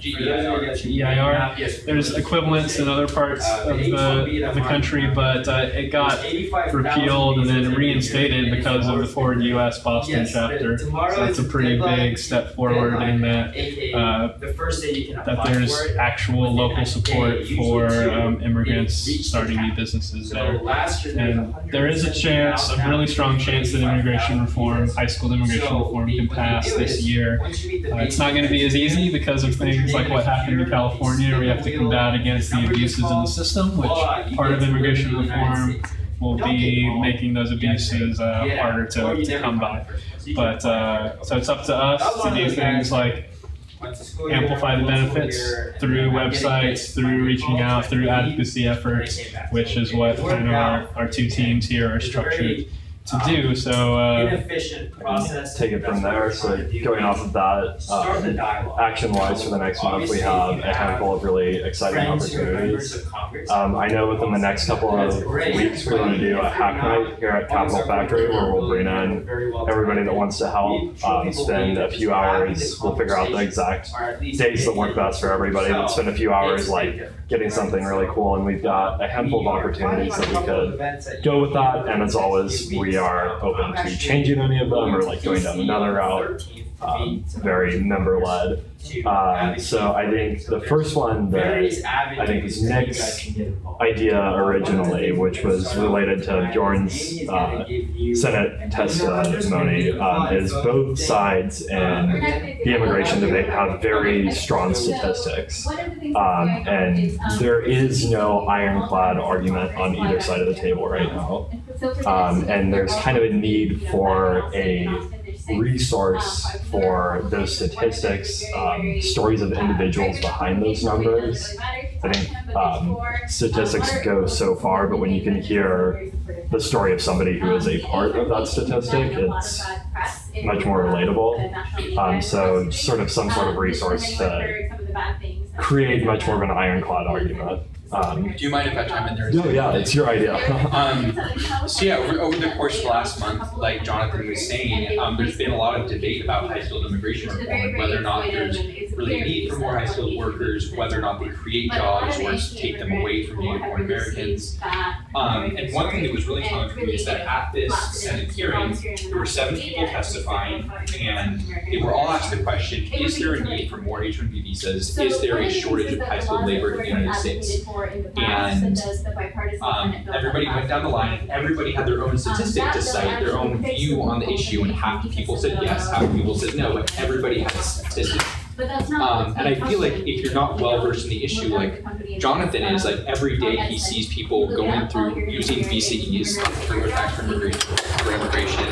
There's equivalents in other parts of the country, but it got repealed and then reinstated because of the Forward US Boston chapter. So it's a pretty big step forward in that there's actual local support for immigrants starting new businesses there. And there is a chance, a really strong chance that immigration reform, high school immigration reform can pass this year. It's not going to be as easy because of things like what happened in California, where we have to combat against the abuses in the system, which part of immigration reform will be making those abuses harder to come by. But so it's up to us to do things like amplify the benefits through websites, through reaching out, through advocacy efforts, which is what kind of our two teams here are structured to do. So take it from there. So going off of that, action-wise for the next month, we have a handful of really exciting opportunities. I know within the next couple of weeks, we're going to do a hack night here at Capital Factory, where we'll bring in everybody that wants to help, spend a few hours. We'll figure out the exact days that work best for everybody, but spend a few hours like getting something really cool. And we've got a handful of opportunities that we could go with that. And as always, we are open to changing any of them or like going down another route, very member-led. So I think the first one that I think is Nick's idea originally, which was related to Bjorn's Senate testimony, is both sides in the immigration debate have very strong statistics. And there is no ironclad argument on either side of the table right now. And there's kind of a need for a resource for those statistics, stories of individuals behind those numbers. I think statistics go so far, but when you can hear the story of somebody who is a part of that statistic, it's much more relatable. So sort of some sort of resource to create much more of an ironclad argument. Do you mind if I chime in there? No, yeah, it's your idea. So yeah, over the course of the last month, like Jonathan was saying, there's been a lot of debate about high-skilled immigration reform, and whether or not there's really a need for more high-skilled workers, whether or not they create jobs or take them away from native-born Americans. And one thing that was really telling for me is that at this Senate hearing, there were 7 people testifying, and they were all asked the question, is there a need for more H-1B visas? Is there a shortage of high-skilled labor in the United States? And everybody went down the line, and everybody had their own statistic to cite, their own view on the issue, and half the people said yes, half the people said no, but everybody had a statistic. And I feel like if you're not well versed in the issue, like Jonathan is, like every day he sees people going through using visa ease, tax for immigration,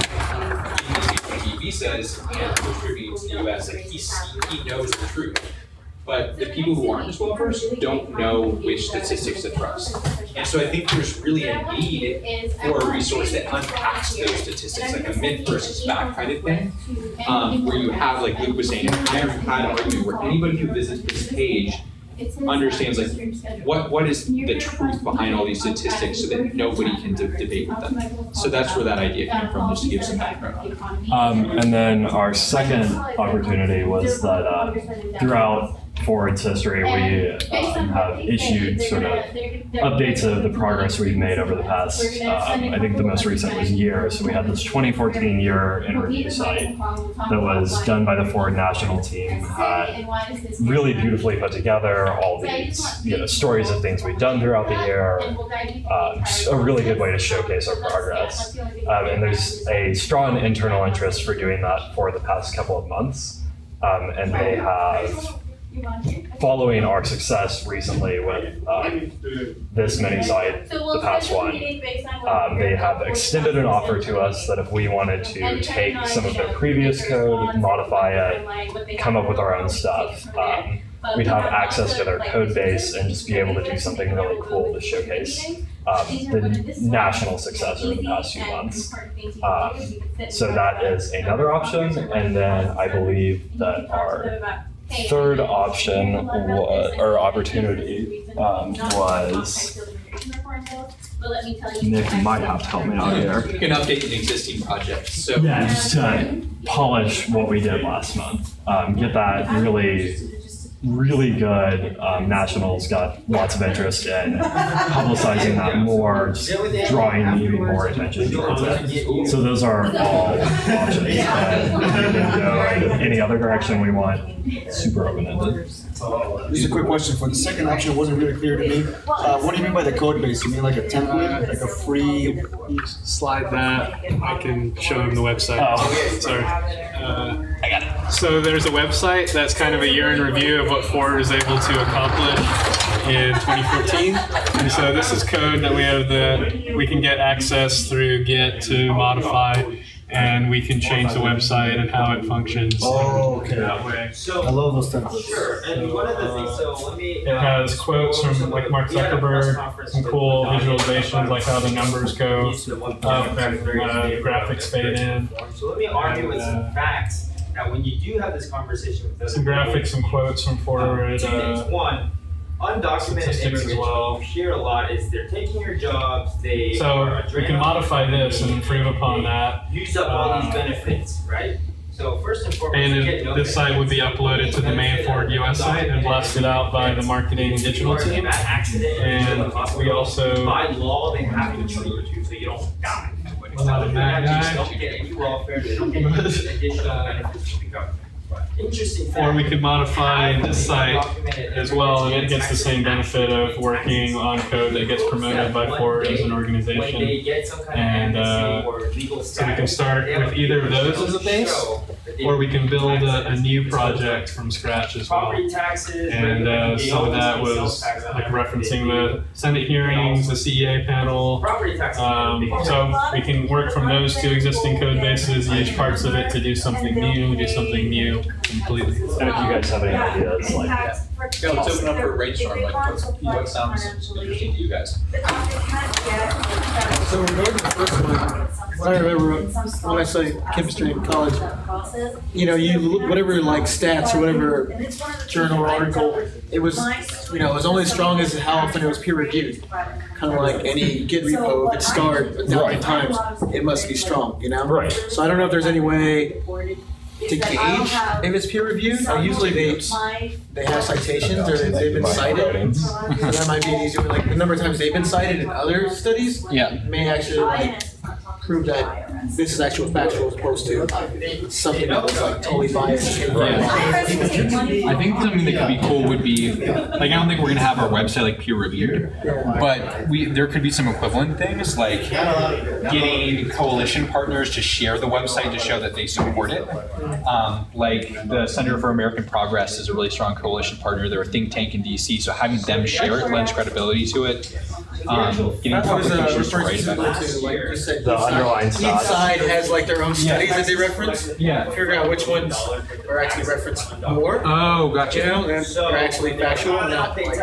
using visas and contributing to the US. Like he knows the truth. But the people who aren't as well versed don't know which statistics to trust. And so I think there's really a need for a resource that unpacks those statistics, like a myth versus fact kind of thing, where you have, like Luke was saying, an ironclad argument where anybody who visits this page understands like what is the truth behind all these statistics, so that nobody can debate with them. So that's where that idea came from, just to give some background. And then our second opportunity was that throughout Forward's history, we have issued sort of updates of the progress we've made over the past, I think the most recent was year. So we had this 2014 year in review site that was done by the Forward National team, really beautifully put together, all these stories of things we've done throughout the year, a really good way to showcase our progress. And there's a strong internal interest for doing that for the past couple of months. And they have following our success recently with this mini site, the past one, they have extended an offer to us that if we wanted to take some of their previous code, modify it, come up with our own stuff, we'd have access to their code base and just be able to do something really cool to showcase the national success over the past few months. So that is another option. And then I believe that our third option or opportunity was, Nick might have to help me out here. You can update an existing project. So yeah, just to polish what we did last month. Get that really good. Nationals got lots of interest in publicizing that more, just drawing even more attention towards it. So those are all options. And we can go in any other direction we want. Super open-ended. Just a quick question. For the second option, it wasn't really clear to me. What do you mean by the code base? You mean like a template, like a free? You slide that. I can show him the website. Oh, sorry. I got it. So there's a website that's kind of a year in review of what Ford was able to accomplish in 2014. And so this is code that we can get access through Git to modify. And we can change the website and how it functions. Oh, okay. That way. So, I love those templates. Sure, and one of the things, so let me... It has quotes from like Mark Zuckerberg, some cool visualizations like how the numbers go up and graphics fade in. So let me argue with some facts. Now, when you do have this conversation with some graphics, some quotes from Ford. Two things. One, undocumented immigrants well. you hear a lot is they're taking your jobs, so we can modify this and improve upon that. Use up all these benefits, right? So first and foremost, and this site would be uploaded to the main Ford US site and blasted out by the marketing and digital team. And we also by law they have to treat you so you don't die. Not a bad guy. Don't get any welfare, they don't get any additional benefits from the government. Interesting. Or we could modify this site as well, and it gets the same benefit of working on code that gets promoted by Ford as an organization. And so we can start with either of those as a base, or we can build a new project from scratch as well. And some of that was like referencing the Senate hearings, the CEA panel. So we can work from those two existing code bases, use parts of it to do something new completely. And if you guys have any ideas, like yeah, let's open up for a brainstorm. Like, what sounds interesting to you guys? So regarding the first one, what I remember when I studied chemistry in college, you know, you look whatever like stats or whatever journal or article, it was, you know, it was only as strong as how often it was peer reviewed. Kind of like any Git repo, if it's starred 1,000 times, it must be strong, you know? Right. So I don't know if there's any way to gauge if it's peer reviewed. Usually they have citations or they've been cited. So that might be an easier, like the number of times they've been cited in other studies may actually like prove that this is actual factual as opposed to something that was like totally biased. I think something that could be cool would be, like, I don't think we're gonna have our website like peer reviewed, but there could be some equivalent things like getting coalition partners to share the website to show that they support it. Like the Center for American Progress is a really strong coalition partner. They're a think tank in DC, so having them share it lends credibility to it. Getting publications to write about it. Like you said, the underlying each stats. side has like their own studies that they reference. Yeah. Figure out which ones are actually referenced more. Oh, gotcha. You know, and are actually factual, not like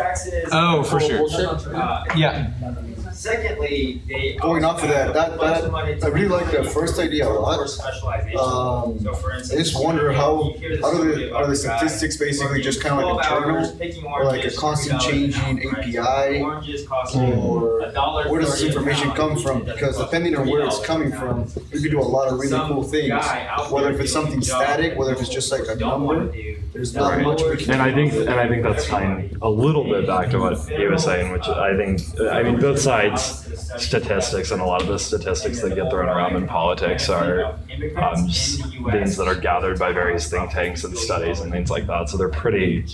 oh, for sure. bullshit. Yeah. Secondly, they going off of that, I really like the first idea a lot. I just wonder how are the statistics basically just kind of like internal, or like a constant changing API, or where does this information come from? Because depending on where it's coming from, you can do a lot of really cool things. Whether if it's something static, whether if it's just like a number, there's not much we can. And I think that's tying a little bit back to what he was saying, which I mean both sides statistics, and a lot of the statistics that get thrown around in politics are just things that are gathered by various think tanks and studies and things like that. So they're pretty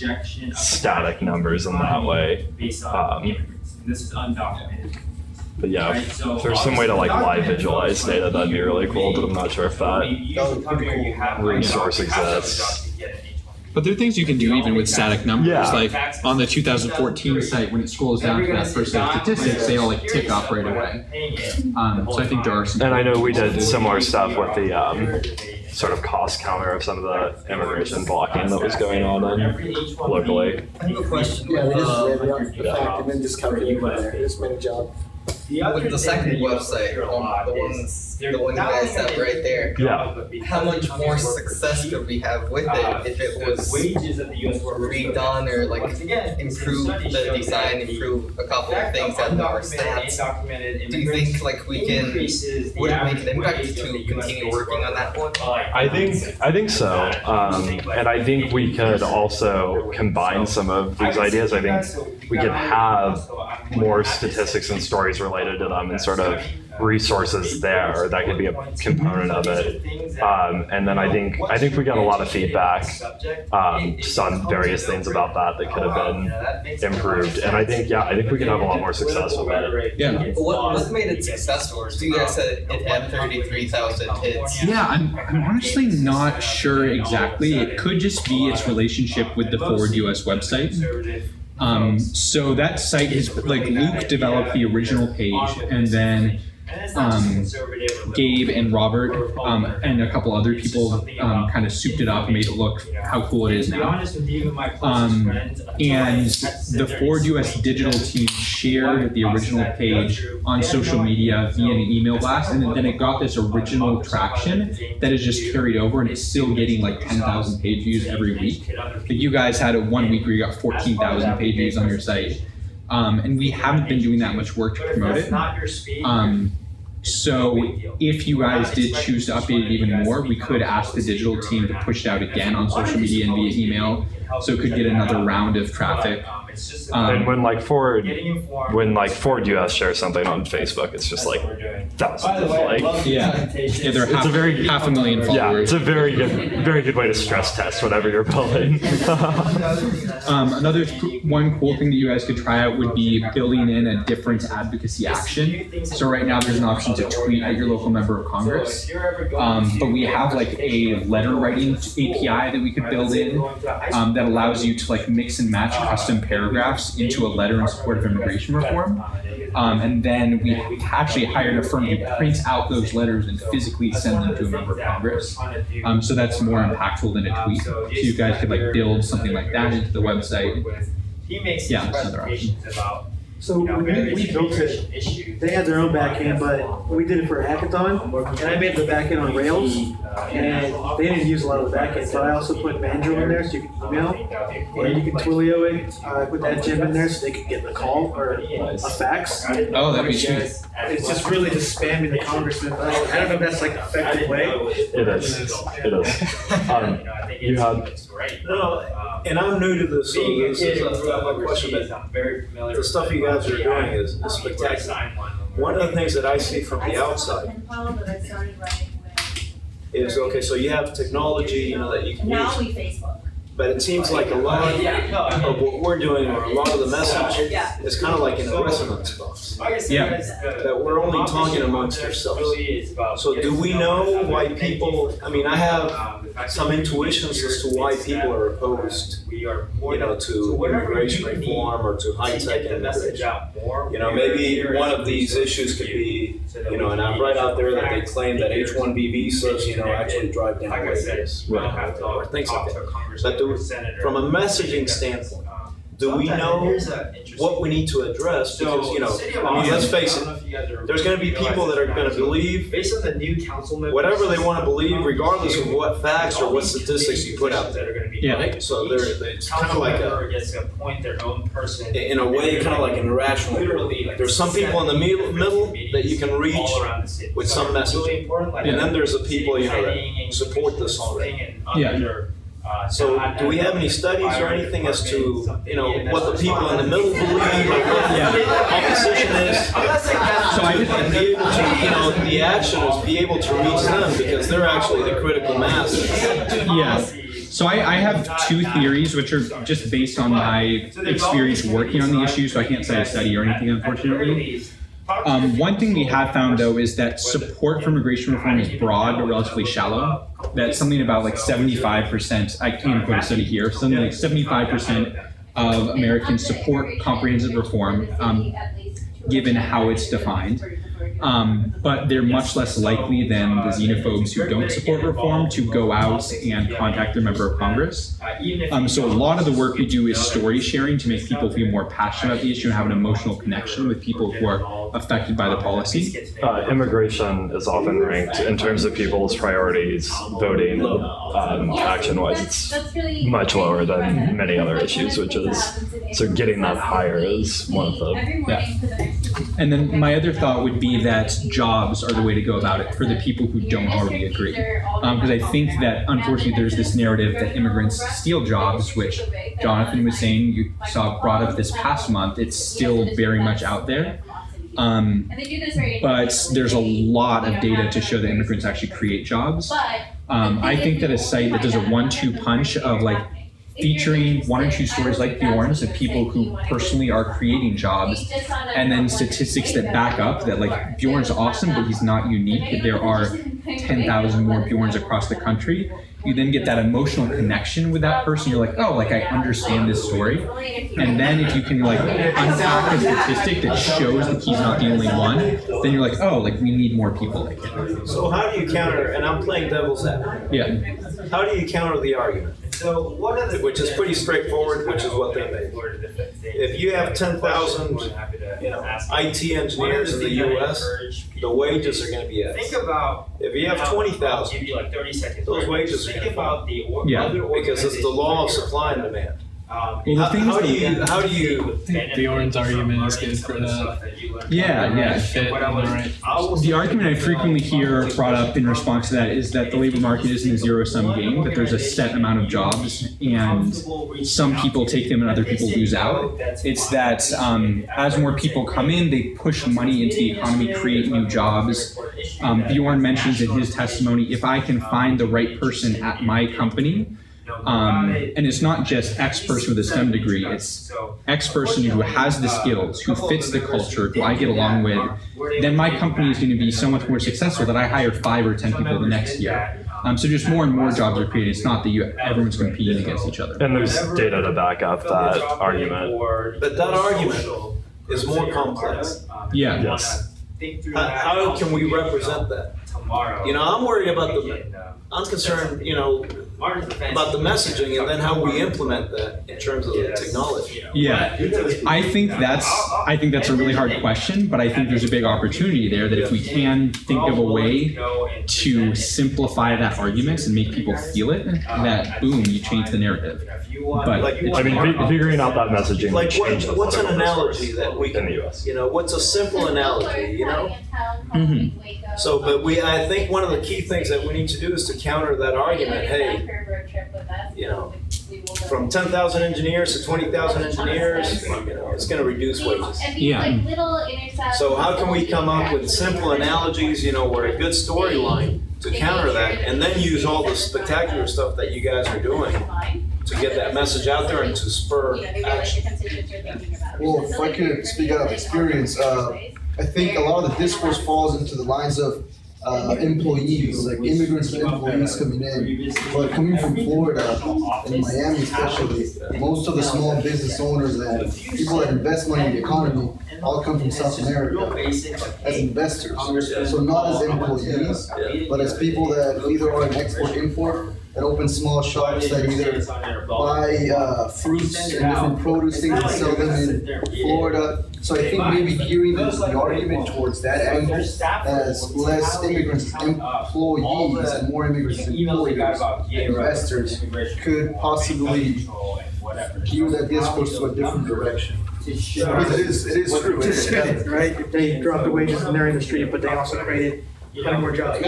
static numbers in that way. This is undocumented. But yeah, if there's some way to like live visualize data, that'd be really cool, but I'm not sure if that resource exists. But there are things you can do even with static numbers. Yeah. Like on the 2014 site, when it scrolls down to that first set of statistics, they all like tick up right away. So I think there are some. And I know we did similar stuff with the sort of cost counter of some of the immigration blocking that was going on locally. I have a question. Yeah, they just read it out the fact and then just calculate from there. Just made a job. With the second website, the one you guys have right there, how much more success could we have with it if it was redone or like improve the design, improve a couple of things, add more stats? Do you think like we can, would it make an impact to continue working on that one? I think so, and I think we could also combine some of these ideas. I think we could have more statistics and stories related to them and sort of resources there that could be a component of it. And then I think we got a lot of feedback just on various things about that could have been improved. And I think we could have a lot more success with it. Yeah. What made it successful? So you guys said it had 33,000 hits. Yeah, I'm honestly not sure exactly. It could just be its relationship with the Forward US website. So that site is like Luke developed the original page, and then Gabe and Robert and a couple other people kind of souped it up and made it look how cool it is now. And the Forward US digital team shared the original page on social media via an email blast, and then it got this original traction that is just carried over, and it's still getting like 10,000 page views every week. Like you guys had a 1 week where you got 14,000 page views on your site. And we haven't been doing that much work to promote it. So if you guys did choose to update it even more, we could ask the digital team to push it out again on social media and via email, so it could get another round of traffic. And when Forward US shares something on Facebook, it's just like thousands of likes. Yeah, they're half a million followers. Yeah, it's a very good way to stress test whatever you're building. Another one cool thing that you guys could try out would be building in a different advocacy action. So right now there's an option to tweet at your local member of Congress, but we have like a letter writing API that we could build in that allows you to like mix and match custom paragraphs into a letter in support of immigration reform. And then we actually hired a firm to print out those letters and physically send them to a member of Congress. So that's more impactful than a tweet. So you guys could like build something like that into the website. Yeah, that's another option. So we built it. They had their own backend, but we did it for a hackathon, and I made the backend on Rails, and they didn't use a lot of the backend. So I also put Banjo in there, so you can email, and you can Twilio it. I put that gem in there, so they could get the call or a fax. Oh, that'd be sweet. It's just really just spamming the congressman. I don't know if that's like an effective way. It is. You have. And I'm new to this, so this is a question, but the stuff you guys are doing is spectacular. One of the things that I see from the outside is, okay, so you have technology, that you can use. But it seems like a lot of what we're doing, or a lot of the message, is kind of like in a resonance box. Yeah. That we're only talking amongst ourselves. So do we know why people, I have some intuitions as to why people are opposed, to immigration reform or to high-tech immigration. Maybe one of these issues could be, and I'm right out there that they claim that H-1B visas, actually drive down wages, or things like that. But from a messaging standpoint, do we know what we need to address? Because, let's face it, there's going to be people that are going to believe whatever they want to believe, regardless of what facts or what statistics you put out there. Yeah. Right? So it's kind of like in a way, kind of like an irrational. There's some people in the middle that you can reach with some messaging. And then there's the people, that support this already. Yeah. So do we have any studies or anything as to, what the people in the middle believe, or what the opposition is? And be able to, the action is be able to reach them, because they're actually the critical mass. Yeah. So I have two theories, which are just based on my experience working on the issue, so I can't cite a study or anything, unfortunately. One thing we have found, though, is that support for immigration reform is broad but relatively shallow. that something about like 75%, I can't quote a study here, something like 75% of Americans support comprehensive reform, given how it's defined. But they're much less likely than the xenophobes who don't support reform to go out and contact their member of Congress. So a lot of the work we do is story sharing to make people feel more passionate about the issue and have an emotional connection with people who are affected by the policy. Immigration is often ranked in terms of people's priorities, voting, action-wise. It's much lower than many other issues, which is, so getting that higher is one of them. Yeah. And then my other thought would be that jobs are the way to go about it for the people who don't already agree. Because I think that unfortunately there's this narrative that immigrants steal jobs, which Jonathan was saying you saw brought up this past month. It's still very much out there. But there's a lot of data to show that immigrants actually create jobs. I think that a site that does a 1-2 punch of like featuring 1 or 2 stories like Bjorn's of people who personally are creating jobs, and then statistics that back up that like Bjorn's awesome, but he's not unique. There are 10,000 more Bjorns across the country. You then get that emotional connection with that person. You're like, oh, like I understand this story. And then if you can like unpack a statistic that shows that he's not the only one, then you're like, oh, like we need more people like him. So how do you counter, and I'm playing devil's advocate. Yeah. How do you counter the argument? Which is pretty straightforward, which is what they make. If you have 10,000, IT engineers in the U.S., the wages are going to be X. If you have 20,000, those wages are going to be because it's the law of supply and demand. How do you? I think Bjorn's argument is good for that. Yeah. Fit on the right. The argument I frequently hear brought up in response to that is that the labor market isn't a zero-sum game, that there's a set amount of jobs and some people take them and other people lose out. It's that as more people come in, they push money into the economy, create new jobs. Bjorn mentions in his testimony, if I can find the right person at my company, and it's not just X person with a STEM degree, it's X person who has the skills, who fits the culture, who I get along with, then my company is going to be so much more successful that I hire 5 or 10 people the next year. So just more and more jobs are created. It's not that everyone's competing against each other. And there's data to back up that argument. But that argument is more complex. Yeah. Yes. How can we represent that? I'm worried about I'm concerned, about the messaging and then how we implement that in terms of the technology. Yeah, I think that's a really hard question, but I think there's a big opportunity there that if we can think of a way to simplify that argument and make people feel it, that boom, you change the narrative. But figuring out that messaging. Like what's an analogy that we can use? What's a simple analogy? Mm-hmm. So, but I think one of the key things that we need to do is to counter that argument. Hey, from 10,000 engineers to 20,000 engineers, it's going to reduce wages. Yeah. So how can we come up with simple analogies, or a good storyline to counter that, and then use all the spectacular stuff that you guys are doing to get that message out there and to spur action? Well, if I could speak out of experience, I think a lot of the discourse falls into the lines of employees, like immigrants and employees coming in. But coming from Florida and Miami especially, most of the small business owners and people that invest money in the economy all come from South America as investors. So not as employees, but as people that either are an export-import that open small shops that either buy fruits and different produce things and sell them in Florida. So I think maybe gearing the argument towards that angle as less immigrants as employees and more immigrants as employers, investors, could possibly gear that discourse to a different direction. Because it is true. Right? If they drop the wages in their industry, but they also created 100 more jobs each,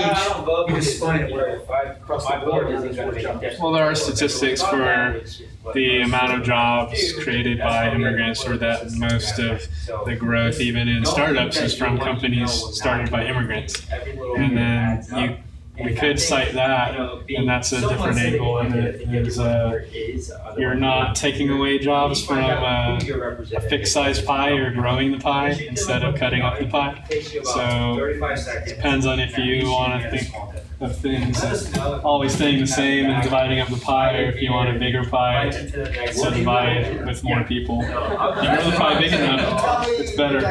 you just spun it where across the board is more jobs. Well, there are statistics for the amount of jobs created by immigrants, or that most of the growth, even in startups, is from companies started by immigrants. And then we could cite that, and that's a different angle of it. Is you're not taking away jobs from a fixed size pie, you're growing the pie instead of cutting up the pie. So it depends on if you want to think of things as always staying the same and dividing up the pie, or if you want a bigger pie, so divide with more people. If you grow the pie big enough, it's better.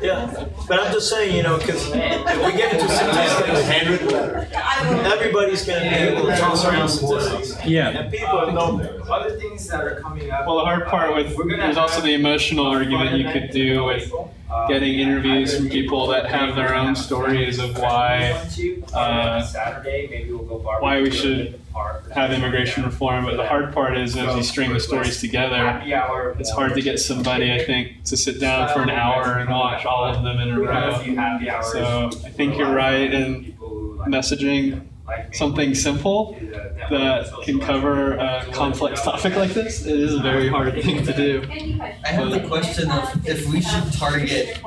Yeah, but I'm just saying, you know, because if we get into statistics, everybody's going to be able to toss around statistics. Yeah. And people know Other things that are coming up. Well, the hard part with, there's also the emotional argument you could do with getting interviews from people that have their own stories of why we should have immigration reform. But the hard part is, as you string the stories together, it's hard to get somebody, I think, to sit down for an hour and watch all of them in a row. So I think you're right in messaging something simple that can cover a complex topic like this. It is a very hard thing to do. I have the question of if we should target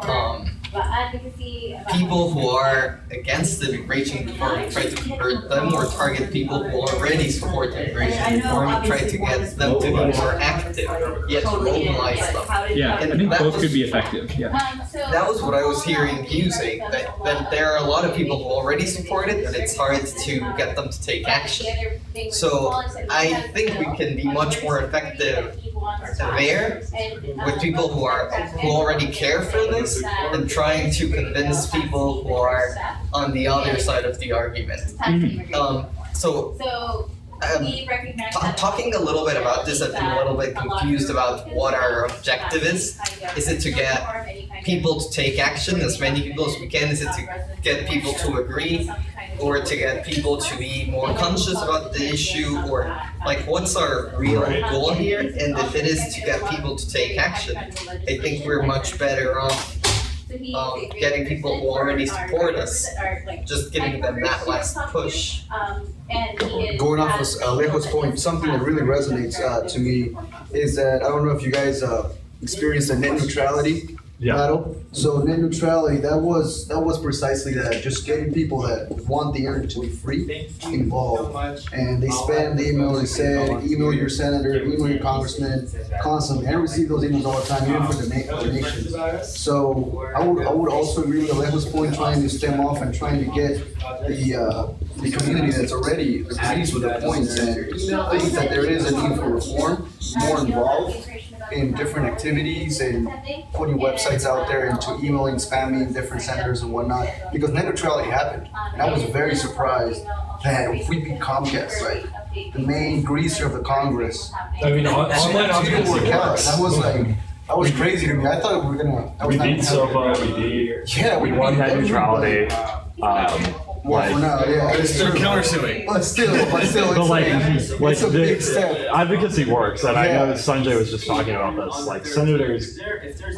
people who are against the immigration reform and try to convert them, or target people who already support immigration reform and try to get them to be more active, yet to mobilize them. Yeah, I think both could be effective. Yeah. That was what I was hearing you say, that there are a lot of people who already support it, but it's hard to get them to take action. So I think we can be much more effective there with people who already care for this, and trying to convince people who are on the other side of the argument. Talking a little bit about this, I've been a little bit confused about what our objective is. Is it to get people to take action, as many people as we can? Is it to get people to agree, or to get people to be more conscious about the issue, or like what's our real goal here? And if it is to get people to take action, I think we're much better off getting people who already support us, just giving them that last push. Going off of Alejo's point, something that really resonates to me is that, I don't know if you guys experienced a net neutrality battle. So net neutrality, that was precisely that, just getting people that want the internet to be free involved. And they spammed the email, they said, email your senator, email your congressman, constantly. I receive those emails all the time, even for donations. So I would also agree with Alejo's point, trying to stem off and trying to get the community that's already agrees with the points, and think that there is a need for reform, more involved in different activities and putting websites out there into emailing, spamming different senators and whatnot, because net neutrality happened. And I was very surprised that if we beat Comcast, right, the main greaser of the Congress, I mean, online people were callous. That was crazy to me. I thought we were gonna. We beat SOPA, we won net neutrality. Well, for now, yeah, it's true. Countersuing. But still, it's a big step. Advocacy works, and I know Sanjay was just talking about this. Like, senators'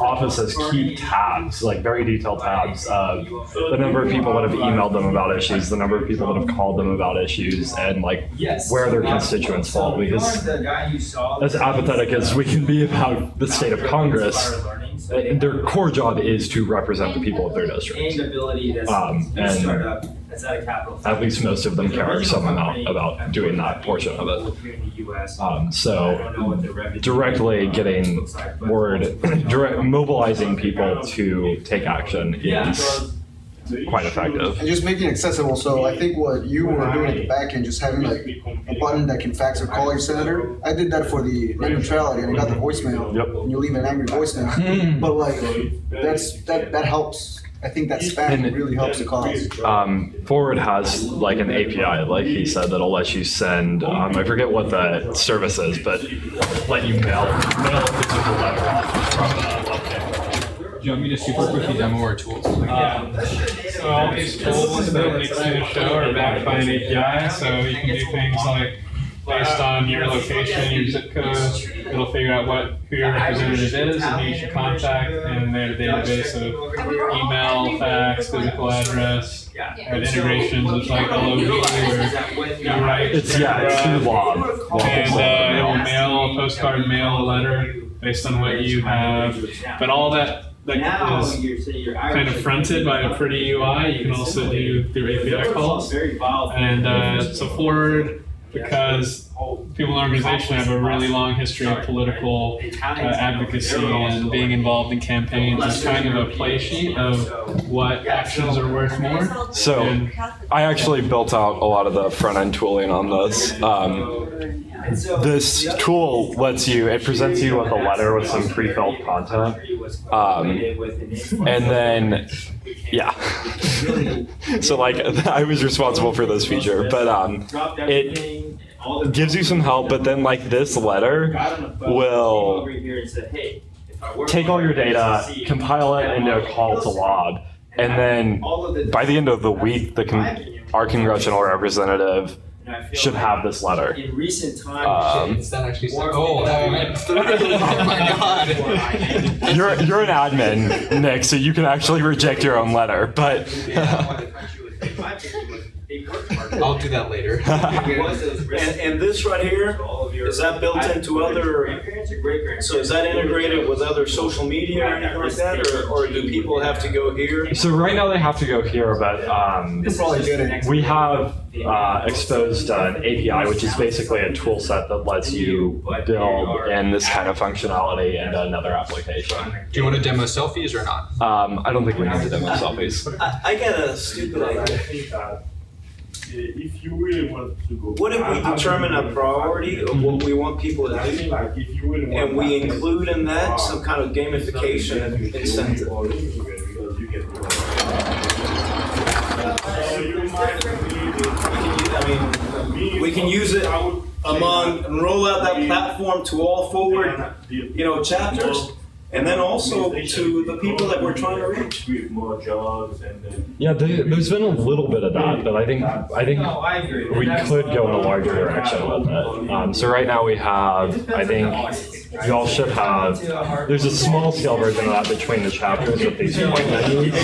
offices keep tabs, like very detailed tabs of the number of people that have emailed them about issues, the number of people that have called them about issues, and like where their constituents fall. Because as apathetic as we can be about the state of Congress, their core job is to represent the people of their district. And at least most of them care some amount about doing that portion of it. So directly getting mobilizing people to take action is quite effective. And just making it accessible. So I think what you were doing at the back end, just having like a button that can fax or call your senator. I did that for the net neutrality, and I got the voicemail. Yep. And you leave an angry voicemail. But like that helps. I think that spam really helps the cause. Forward has like an API, like he said, that'll let you send, I forget what the service is, but let you mail a physical letter from Do you want me to super quickly demo our tools? So all these tools that we see the show are backed by an API, so you can do things like based on your location, your zip code, it'll figure out who your representative is and who you should contact, and they have a database of email, fax, physical address, and integrations with like LOD where you write it's log. And it will postcard mail a letter based on what you have. But all that that is kind of fronted by a pretty UI. You can also do through API calls. And so forward, because people in our organization have a really long history of political advocacy and being involved in campaigns. It's kind of a play sheet of what actions are worth more. So I actually built out a lot of the front end tooling on this. This tool it presents you with a letter with some pre-filled content. And then, yeah. So like I was responsible for this feature, but it gives you some help, but then like this letter will take all your data, compile it into a call to lob, and then by the end of the week, our congressional representative should have this letter. In recent times, Is that actually oh my god. You're an admin, Nick, so you can actually reject your own letter, but I'll do that later. And this right here, is that built into other, so is that integrated with other social media or anything like that, or do people have to go here? So right now they have to go here, but we have exposed an API, which is basically a tool set that lets you build in this kind of functionality into another application. Do you want to demo selfies or not? I don't think we need to demo selfies. I got a stupid idea. If you really want to go, What if we determine a priority of what we want people to do, and we include in that some kind of gamification incentive? We can use it and roll out that platform to all forward, chapters. And then also to the people that we're trying to reach. Yeah, there's been a little bit of that, but I think we could go in a larger direction with it. So right now we have, I think you all should have, there's a small scale version of that between the chapters with these point menus.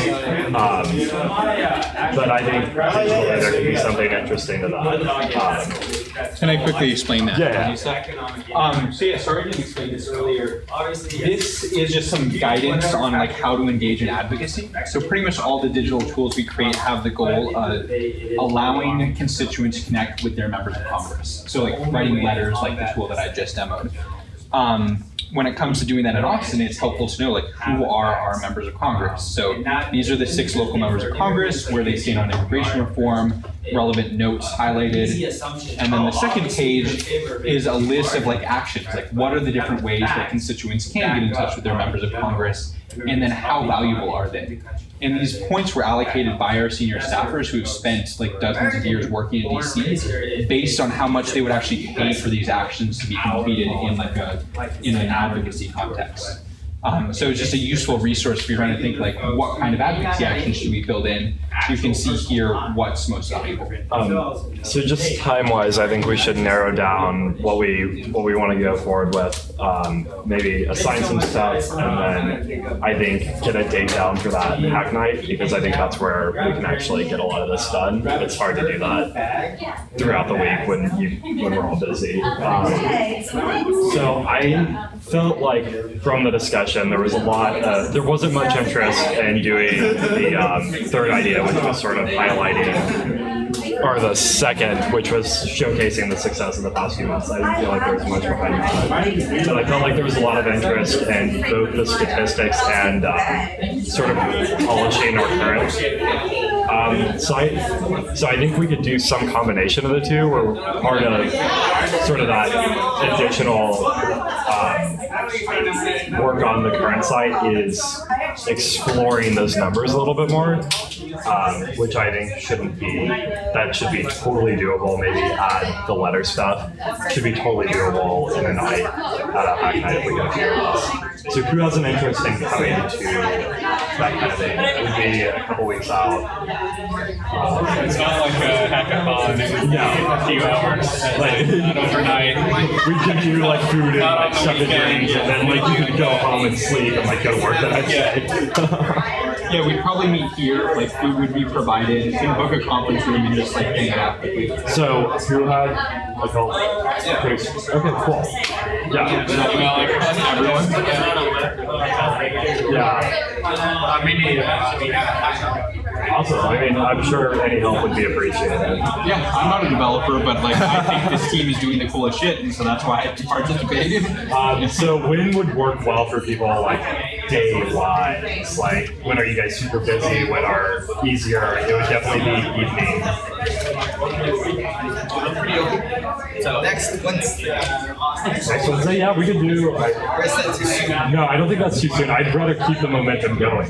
But I think there could be something interesting to that. Can I quickly explain that? Yeah. Sorry I didn't explain this earlier. This is just some guidance on like how to engage in advocacy. So pretty much all the digital tools we create have the goal of allowing constituents to connect with their members of Congress. So like writing letters like the tool that I just demoed. When it comes to doing that in Austin, it's helpful to know like who are our members of Congress. So these are the 6 local members of Congress, where they stand on immigration reform, relevant notes highlighted. And then the second page is a list of like actions, like what are the different ways that constituents can get in touch with their members of Congress, and then how valuable are they? And these points were allocated by our senior staffers who have spent like dozens of years working in DC, based on how much they would actually pay for these actions to be completed in an advocacy context. So it's just a useful resource if you're trying to think like what kind of advocacy actions should we build in. You can see here what's most valuable. So just time-wise, I think we should narrow down what we want to go forward with. Maybe assign some stuff, and then I think get a date down for that hack night, because I think that's where we can actually get a lot of this done. It's hard to do that throughout the week when we're all busy. So I felt like from the discussion there was there wasn't much interest in doing the third idea, which was sort of highlighting, or the second, which was showcasing the success of the past few months. I didn't feel like there was much behind that, but I felt like there was a lot of interest in both the statistics and sort of polishing our current. So I think we could do some combination of the two, where part of sort of that additional work on the current site is exploring those numbers a little bit more, which I think should be totally doable. Maybe add the letter stuff, should be totally doable in a night, at a hack night if we go through this. So who has an interest in coming to that kind of thing. It would be a couple weeks out. It's not like a hackathon. Yeah. A few hours, like not overnight. We give you like food and like stuff to drink, and then like you can go home and sleep and like go to work the next day. Yeah, we'd probably meet here, like food would be provided, you can book a conference room and just like hang out. So who had a call? Okay, cool. Yeah. Everyone? Yeah. Awesome. I mean, I'm sure any help would be appreciated. Yeah, I'm not a developer, but like I think this team is doing the coolest shit, and so that's why I participated. So when would work well for people, like day-wise? Like, when are you guys super busy? When are easier? It would definitely be evening. So next Wednesday. Next Wednesday, yeah, we could do. Or is that too soon? No, I don't think that's too soon. I'd rather keep the momentum going.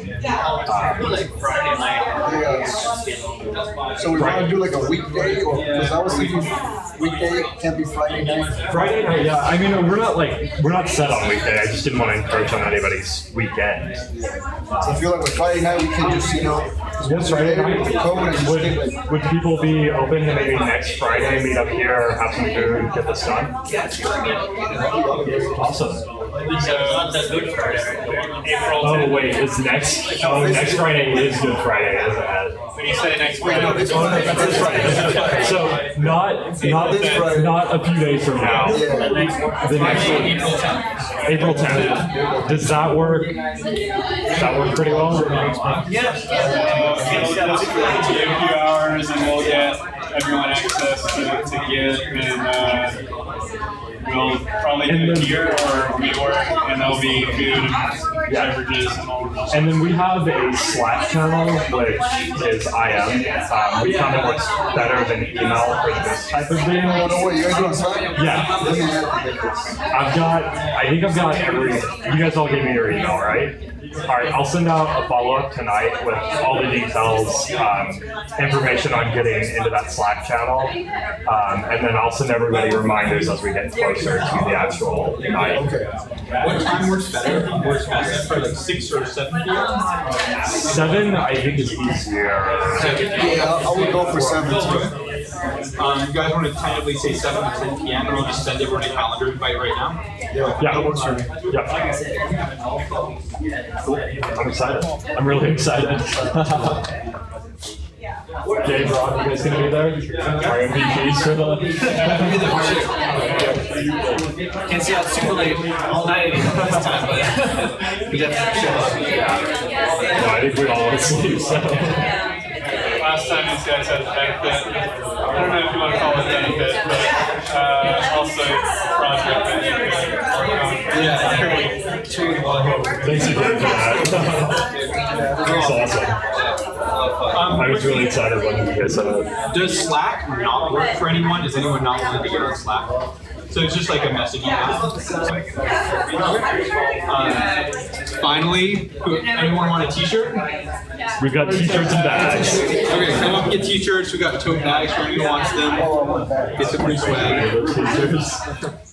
So we want to do like a weekday, or because I was thinking weekday can't be Friday night. Friday night, yeah. I mean, we're not set on weekday. I just didn't want to encroach on anybody's weekend. So I feel like with Friday night we can just Yes, Friday night. Would people be open to maybe next Friday meet up here, have some food, get this done? Awesome. Oh wait, it's next. Oh, next Friday is Good Friday, isn't it? When you say next Friday, This Friday. So not a few days from now. The next one, April 10th. Does that work? Does that work pretty well? yeah. Let's do a few hours, and we'll get everyone access to Git, and we'll probably do it here or WeWork, and there'll be food and beverages and all of those. And then we have a Slack channel, which is IM. We found it works better than email for this type of thing. Oh no, wait, you guys doing Slack? Yeah. I think I've got every. You guys all gave me your email, right? All right, I'll send out a follow-up tonight with all the details, information on getting into that Slack channel, and then I'll send everybody reminders as we get closer to the actual night. Okay. What time works better? Works best for like 6 or 7 p.m.? 7, I think, is easier. Yeah, I would go for 7 too. You guys want to tentatively say 7 to 10 p.m. and we'll just send everyone a calendar invite right now? Yeah, that works for me. Yeah. Cool. I'm excited. I'm really excited. Jay, Rob, you guys gonna be there? Our MVPs for the. Can't see out super late all night this time, but we definitely show up. No, I think we all want to sleep, so. Last time these guys had a benefit. I don't know if you want to call it benefit, but also project benefit. Thanks again for that. That's awesome. I was really excited when you guys said that. Does Slack not work for anyone? Is anyone not willing to get on Slack? So it's just like a messaging app. Finally, anyone want a t-shirt? We've got t-shirts and bags. Okay, come up and get t-shirts. We got tote bags for anyone who wants them. Get some free swag. T-shirts.